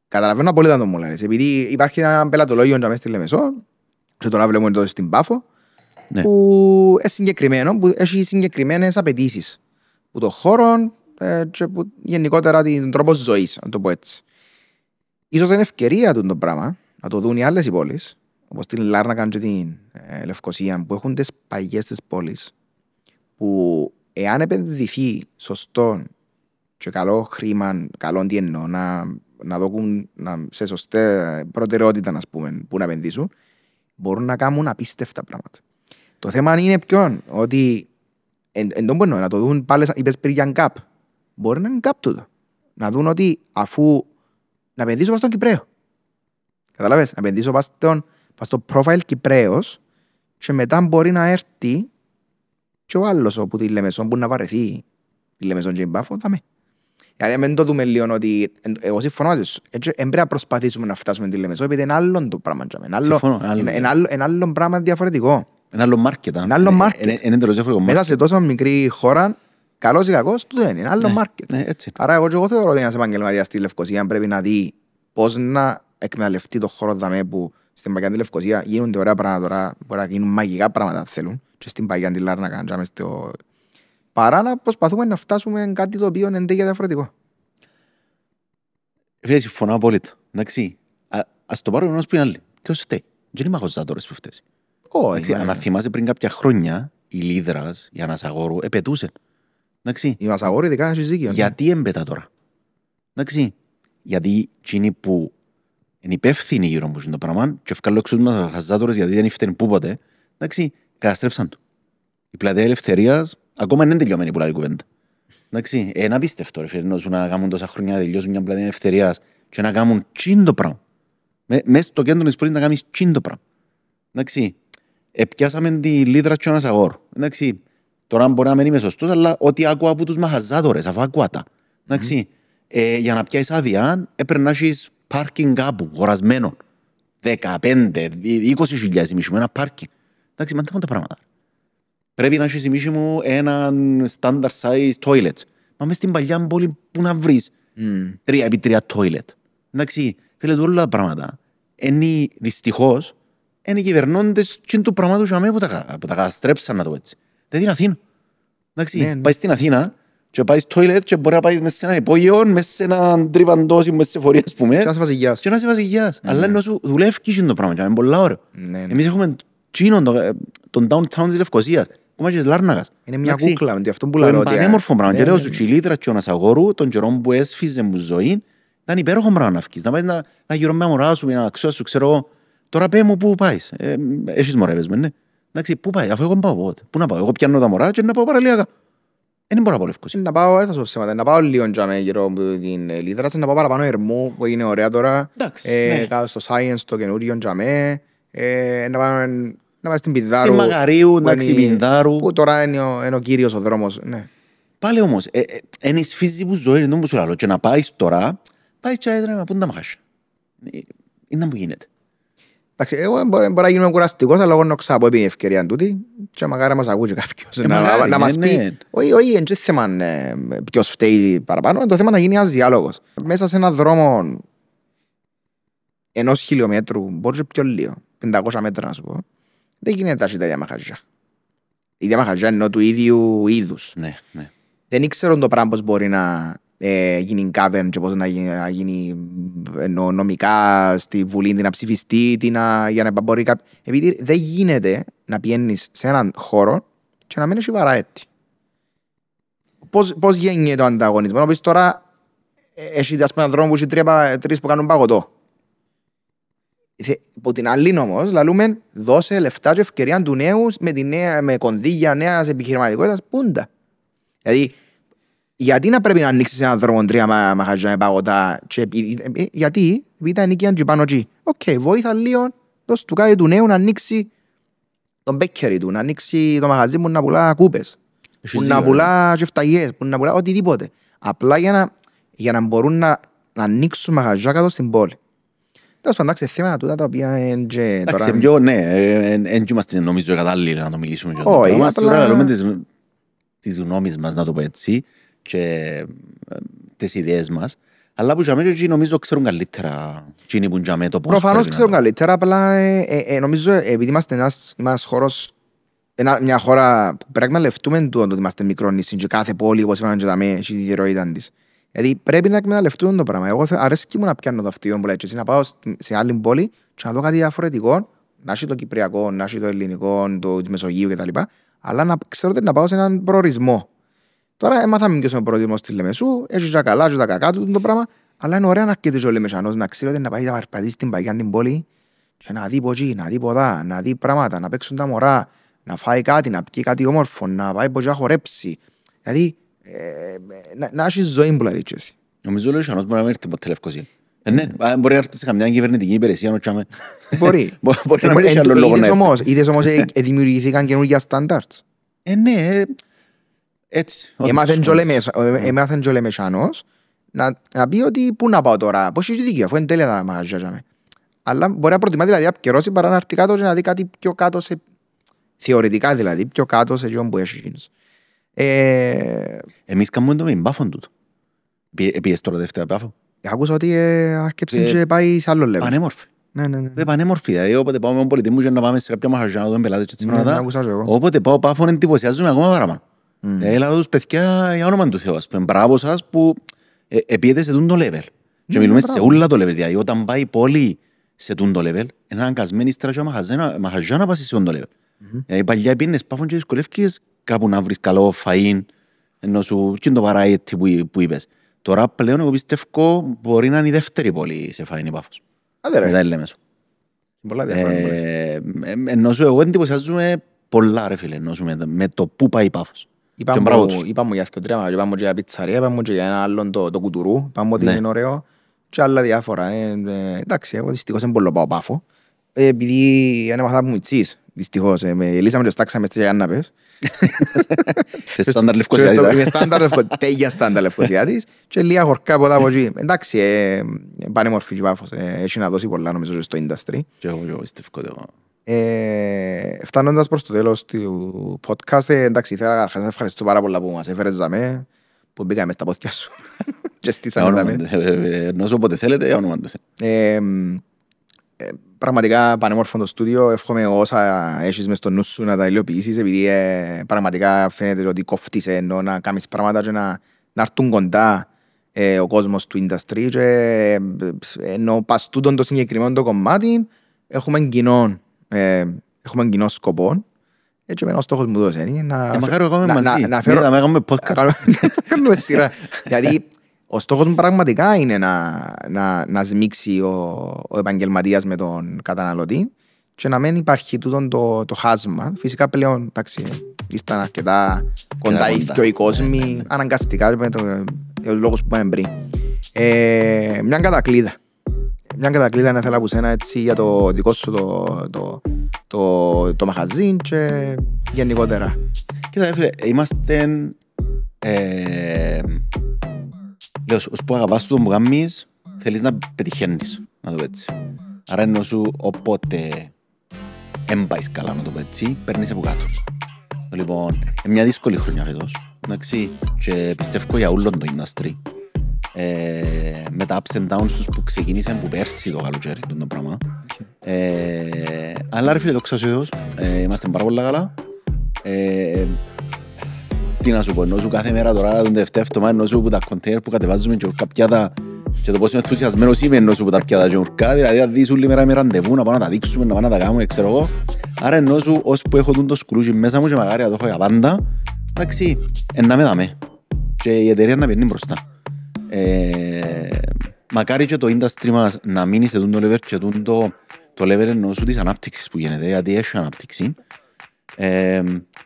καταλαβαίνω απόλυτα το μου λένες. Επειδή υπάρχει ένα πελατολόγιο μέσα στη Λεμεσό και τώρα βλέπουμε εδώ στην Πάφο που είναι συγκεκριμένο, που έχει συγκεκριμένες απαιτήσεις που το χώρο και που γενικότερα τον τρόπο ζωής, να το πω έτσι. Ίσως είναι ευκαιρία του το πράγμα να το δουν οι άλλες οι πόλεις, όπως την Λάρνακα και την Λευκοσία, που έχουν τις παγιές της πόλης, που εάν επενδυθεί σωστό και καλό χρήμα, καλό τι εννοώ, να δώσουν σε σωστή προτεραιότητα, ας πούμε, που να επενδύσουν, μπορούν να κάνουν απίστευτα πράγματα. Το θέμα είναι ποιον, ότι να το δουν πάλι, είπες πριν για γκάπ, μπορεί να είναι γκάπ τούτο. Να δουν ότι αφού να επενδύσω πάνω στον Κυπραίο. Καταλάβες, να επενδύσω πάνω στο profile Κυπραίος και μετά μπορεί να έρθει και ο άλλος όπου τη Λεμεσόν που να βαρεθεί τη Λεμεσόν και η Πάφο, δάμε. Δηλαδή μην το δούμε λίγο ότι εγώ συμφωνώ μαζί σου. Έτσι πρέπει να προσπαθήσουμε να φτάσουμε τη Λεμεσόν επειδή είναι άλλο το πράγμα. Είναι άλλο πράγμα διαφορετικό. Είναι άλλο μάρκετ. Είναι άλλο μάρκετ. Είναι εντελώς διαφορετικό μέσα σε τόσο μικρή χώρα, καλός ή κακός, τούτο είναι άλλο μάρκετ. Άρα εγώ θεωρώ ότι ένας επαγγελματίας στη Λευκοσία πρέπει να δει πώς να εκμεταλλευτεί το χώρο δαμέ που στην Παγιάντη Λευκοσία γίνονται ωραία πράγματα τώρα, μπορεί να γίνουν μαγικά πράγματα αν θέλουν και στην Παγιάντη Λάρνακα παρά να προσπαθούμε να φτάσουμε κάτι το οποίο είναι τέτοια διαφορετικό. Φίλε, συμφωνώ απόλυτα. Εντάξει, ας το πάρουμε ένας που είναι άλλοι. Ποιος φταίει? Δεν είμαι αγωζάτορες που φταίει. Όχι. Αν θυμάσαι πριν κάποια χρόνια, η Λίδρας, η Ανασαγόρου, επετούσε. Εντάξει. Η Ανασαγόρου ειδικά έχει ζήκιο. Γιατί εμπετά τώρα? Εντάξει. Γιατί εκείνοι που είναι υπεύθυνοι γύρω μου στο πράγμα και ευκάλλω έξω τους αγωζάτορες γιατί δεν φταίνει πού ποτέ, εντάξει, καταστρέψαν το. Η πλατεία Ελευθερίας ακόμα είναι τελειωμένη που λέει κουβέντα. Εντάξει, είναι απίστευτο ρε φίλε, να κάνουν τόσα χρόνια να τελειώσουν μια πλατεία Ελευθερίας και να κάνουν τσίντο πράγμα. Μες στο κέντρο της πόλης να κάνεις τσίντο πράγμα. Εντάξει, επιάσαμε τη Λίδρα και ο Ανασαγόρου. Εντάξει, τώρα μπορεί να μην είμαι σωστός, αλλά ό,τι άκουα από τους μαχαζάδορες, αφού άκουα τα. Εντάξει, για να πιάσεις άδεια, έπρεπε να έχεις πάρκινγκ κάπου, χωρασμένο. 15-20 χιλιάδες ημίσιμου, ένα πάρκινγκ. Εντάξει, μαντεύουν τα πράγματα. Πρέπει να έχεις ημίσιμου έναν standard size toilet. Μα μες στην παλιά πόλη που να βρεις 3x3 toilet. Εντάξει, φίλε του όλα τα πράγματα. Είναι δυστυχώς, είναι οι κυβερνώντες και του πραγμάτου που τα καταστρέψαν να το έτσι. Δεν είναι Αθήνα. Εντάξει, πάει στην Αθήνα και πάει toilet και μπορεί να πάει μέσα σε ένα υπόγειο, μέσα σε έναν τρυπαντός, μέσα σε φορεία ας πούμε. Και να είσαι βασιλιάς. Και να είσαι βασιλιάς. Αλλά ενώ σου δουλεύει το πράγμα και είναι πολλά ωραίο. Εμείς έχουμε τον downtown της Λευκοσίας. Είναι μια κούκλα με αυτό που λέω. Είναι πανέμορφο πράγμα. Και λέω σου Λίδρα και ο Ανασαγόρου, τον καιρό που έσφιζε μου ζωή, ήταν υπέροχο πράγμα να φκείς. Να πάει να γύρω με αμορά σου, να ξέρω σου, ξέρω, τώρα πέ μου πού πάεις. Έχεις μωρεύες με, ναι. Εντάξει, πού πάει, αφού εγώ πάω πότε. Πού να πάω, εγώ πιάνω τα μωρά και να πάω παραλίακα. Δεν μπορώ να πάω Λευκοσία. Να πάω, θα σου ψέματα, να πάω λίγο γύρω από την Λίδρα, να πάω παραπάνω Ερμού, που είναι ωραία τώρα. Κάτω στο Science, το καινούριο τζαμέ, να πάει στην Πινδάρου. Στην Μαγαρίου, εντάξει, Πινδάρου. Που τώρα είναι ο κύριος ο δρόμος. Ναι. Πάλι όμως, είναι η φύση που ζωή, είναι που σου λέω. Και να πάεις τώρα, πάεις και να πούν τα μαχάσια. Είναι που γίνεται. Εντάξει, εγώ μπορεί να γίνουμε κουραστικός, αλλά εγώ νόξα από την ευκαιρία τούτη και μακάρι μας ακούει κάποιος να μας πει. Όχι, είναι θέμα ποιος φταίει παραπάνω, είναι το θέμα να γίνει ένας διάλογος. Μέσα σε έναν δρόμο 1 χιλιόμετρου, μπορεί και πιο λίγο, 500 μέτρα να σου πω, δεν γίνεται τα διαμαχαζιά. Η διαμαχαζιά είναι του ίδιου είδους. Ναι, ναι. Δεν ήξεραν το πράγμα πώς μπορεί να γίνει κάβερν και πώς να γίνει νομικά στη Βουλή, να ψηφιστεί, για να μπορεί κάποιο. Επειδή δεν γίνεται να πηγαίνεις σε έναν χώρο και να μην έχει βαράετη. Πώς γίνεται ο ανταγωνισμός. Να πεις τώρα, έχει έναν δρόμο που έχει 3 που κάνουν παγωτό. Από την άλλη όμως, λαλούμε, δώσε λεφτά και ευκαιρία του νέου με κονδύλια νέας επιχειρηματικότητας, πούντα. Δηλαδή, γιατί να πρέπει να ανοίξεις έναν δρόμο 3 μαχαζιά με παγωτά, γιατί τα ενοικίαν και πάνω εκεί. Οκ, βοήθα λίγο, δώσ' του κάτι του νέου να ανοίξει τον μπέκερι του, να ανοίξει το μαγαζί που να πουλά κούπες, που να πουλά φταγιές, που να πουλά οτιδήποτε. Απλά για να μπορούν να ανοίξουν μαγαζιά κάτω στην πόλη. Τέλος πάντων, σε θέματα τούτα τα οποία είναι και τώρα... Εντάξει, πιο ναι, δεν είμαστε νομίζω κατάλληλοι να το μιλήσουμε. Όχι, απλά... Σίγουρα λέμε τις γνώμες μας, να το πω έτσι, και τις ιδέες μας, αλλά που και νομίζω ξέρουν καλύτερα εκείνοι που και το πώς. Προφανώς ξέρουν καλύτερα, απλά νομίζω επειδή είμαστε ένας χώρος, μια χώρα που πρέπει να εκμεταλλευτούμε το ότι είμαστε μικρό νησί και κάθε πόλη, όπως είπαμε και τα έχει τη ιδιαιτερότητα της. Δηλαδή πρέπει να εκμεταλλευτούν το πράγμα. Εγώ αρέσκει μου να πιάνω το αυτιό που λέει και να πάω σε άλλη πόλη και να δω κάτι διαφορετικό, να έχει το κυπριακό, να έχει το ελληνικό, το Μεσογείο κτλ. Αλλά να ξέρω ότι να πάω σε έναν προορισμό. Τώρα έμαθαμε ποιος είναι ο προορισμός στη Λεμεσού, έχει τα καλά και τα κακά του το πράγμα, αλλά είναι ωραία να αρκετήσει ο Λεμεσανός να ξέρει ότι να πάει να παρπατήσει στην παγιά την πόλη και να δει πότσι, να δει ποδά, να δει πράγματα, να παίξουν τα μωρά, να φάει κάτι, να πιει κάτι όμορφο, να πάει πότσι να χορέψει. Δηλαδή να έχει ζωή που λέει έτσι. Νομίζω ότι ο Λεμεσανός μπορεί να μην έρθει ποτέ Λευκοσία. Ναι, μπορεί να έρθει σε καμιά κυβερνητική υπηρεσία. Μπορεί. Μπορεί να μην έχει άλλο λόγο να έρθει. Είδες όμως δημιουργηθήκαν καινούργια στάνταρτς. Ναι, έτσι. Έμαθεν και ο Λεμεσάνος να πει ότι πού να πάω τώρα, πώς έχει δίκιο, αφού είναι τέλεια τα μαγαζιά. Αλλά μπορεί να προτιμά δηλαδή απκαιρώσει παρά να έρθει κάτω και να δει κάτι πιο κάτω θεωρητικά δηλαδή, πιο κάτω σε ποιον που έχει εκείνος. Εμείς κάνουμε το με μπάφον τούτο. Πήγες τώρα δεύτερα μπάφο. Άκουσα ότι αρκεψε και πάει σε άλλο level. Πανέμορφη. Ναι. Πανέμορφη, δηλαδή όποτε πάω με τον πολιτή μου και να πάμε σε κάποια μαχαζιά να δούμε πελάτες και πράγματα, όποτε πάω πάφον εντυπωσιάζουμε ακόμα παραπάνω. Έλα τους παιδιά για όνομα του Θεού, μπράβο σας που επίετε σε τούτο level. Και μιλούμε σε όλα το level, δηλαδή όταν πάει πολύ σε τούτο level, είναι αναγκασμένοι ύστερα και μαχαζιά να πάσει σε τούτο level. Δηλαδή παλιά πήγαινες πάφον και δυσκολεύκες κάπου να βρεις καλό φαΐν, ενώ σου και το βαράιετι που είπες. Τώρα πλέον εγώ πιστεύω μπορεί να είναι η δεύτερη πόλη σε φαΐν η Πάφος. Μετά η Λέμεσο. Ενώ σου εγώ εντυπωσιάζομαι πολλά ρε φίλε, με το πού πάει η Πάφος. Είπαμε για θεκοτρία, είπαμε και για πιτσαρία, είπαμε και για ένα άλλον το κουτουρού, είπαμε ότι είναι ωραίο και άλλα διάφορα. Εντάξει, εγώ δυστυχώς δεν μπορώ πάω Πάφο, επειδή είναι μαθά που μου ιτσείς. Δυστυχώς, λύσαμε και στάξαμε στις Γιάνναπες. Σε στάνταρ Λευκοσιάτης. Τέγια στάνταρ Λευκοσιάτης και λίγα χορκά από εδώ από εκεί. Εντάξει, πανέμορφη και Πάφος. Έχει να δώσει πολλά νομίζω στο industry. Και εγώ πιστεύω. Φτάνοντας προς το τέλος του podcast, εντάξει, ήθελα καταρχάς να ευχαριστώ πάρα πολλά που μας έφερες δαμέ, που μπήκαμε στα πόθηκια σου και στήσαμε δαμέ. Ενώ όποτε θέλετε, για όνομα τους. Πραγματικά πανέμορφο το στούντιο, εύχομαι όσα έχεις μες στο νου σου να τα υλοποιήσεις, επειδή πραγματικά φαίνεται ότι κόφτεις ενώ να κάνεις πράγματα και να έρθουν κοντά ο κόσμος του industry και ενώ πας τούτον το συγκεκριμένο το κομμάτι έχουμε κοινό σκοπό. Έτσι εμένα ο στόχος μου δώσε είναι μακάρι εγώ είμαι μαζί, να κάνουμε podcast. Κάνουμε σειρά. Δηλαδή ο στόχος μου πραγματικά είναι να σμίξει ο επαγγελματίας με τον καταναλωτή και να μην υπάρχει τούτο το χάσμα. Φυσικά πλέον, εντάξει, ήσταν αρκετά κοντά οι κόσμοι, αναγκαστικά με τους λόγους που πάμε πριν. Μια κατακλείδα. Μια κατακλείδα να θέλω από σένα έτσι για το δικό σου το μαχαζίν και γενικότερα. Κοίτα, φίλε, είμαστε... Λέω, ως που αγαπάς το που κάνεις, θέλεις να πετυχαίνεις, να το πω έτσι. Άρα ενώ σου όποτε έμπαεις καλά, να το πω έτσι, παίρνεις από κάτω. Λοιπόν, είναι μια δύσκολη χρονιά φέτος, εντάξει, και πιστεύω για όλον το industry. Με τα ups and downs τους που ξεκίνησαν που πέρσι το καλοκαίρι, το πράγμα. Αλλά ρε φίλε, δόξα σου Θεός, είμαστε πάρα πολλά καλά. Τι να σου πω, ενώ σου κάθε μέρα τώρα, τον τελευταίο εβδομάδα, ενώ σου που τα κοντέινερ που κατεβάζουμε και ορκά πιάτα και το πόσο ενθουσιασμένος είμαι ενώ σου που τα πιάτα και ορκά, δηλαδή να δεις όλη μέρα με ραντεβού, να πάω να τα δείξουμε, να πάω να τα κάνουμε, ξέρω εγώ. Άρα ενώ σου, ώσπου έχω το σκουλούτσι μέσα μου και μακάρι να το έχω για πάντα, εντάξει, να με δάμε και η εταιρεία να παίρνει μπροστά. Μακάρι και το industry μας να μείνει σε το level και το level ενώ σου της ανάπτυξης που γίνεται, γιατί έχει ανάπτυξη.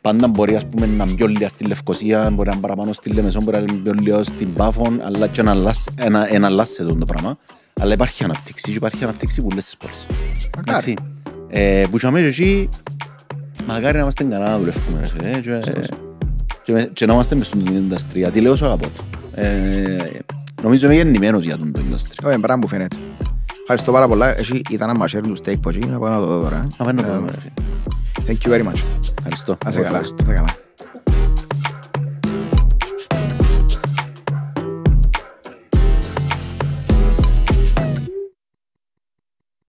Πάντα μπορεί ας πούμε να μπει λίγα στη Λευκοσία, μπορεί να παραπάνω στη Λεμεσό, μπορεί να μπει λίγα στην Πάφον, αλλά και να αλλάσει το πράγμα. Αλλά υπάρχει ανάπτυξη και υπάρχει ανάπτυξη που λες στις πόλεις. Εντάξει. Που και αμέσως εκεί, μακάρι να είμαστε καλά να δουλεύουμε και να είμαστε μες στον industry, γιατί λέω σου αγαπώ. Νομίζω είμαι γεννημένος για τον industry. Όχι, πράγμα που φαίνεται. Ευχαριστώ πάρα πολλά. Εσύ ήταν να μας έρθουν του steak που εκεί, να πάω να το δω τώρα. Να πάω να το δω. Thank you very much. Ευχαριστώ. Να σε καλά.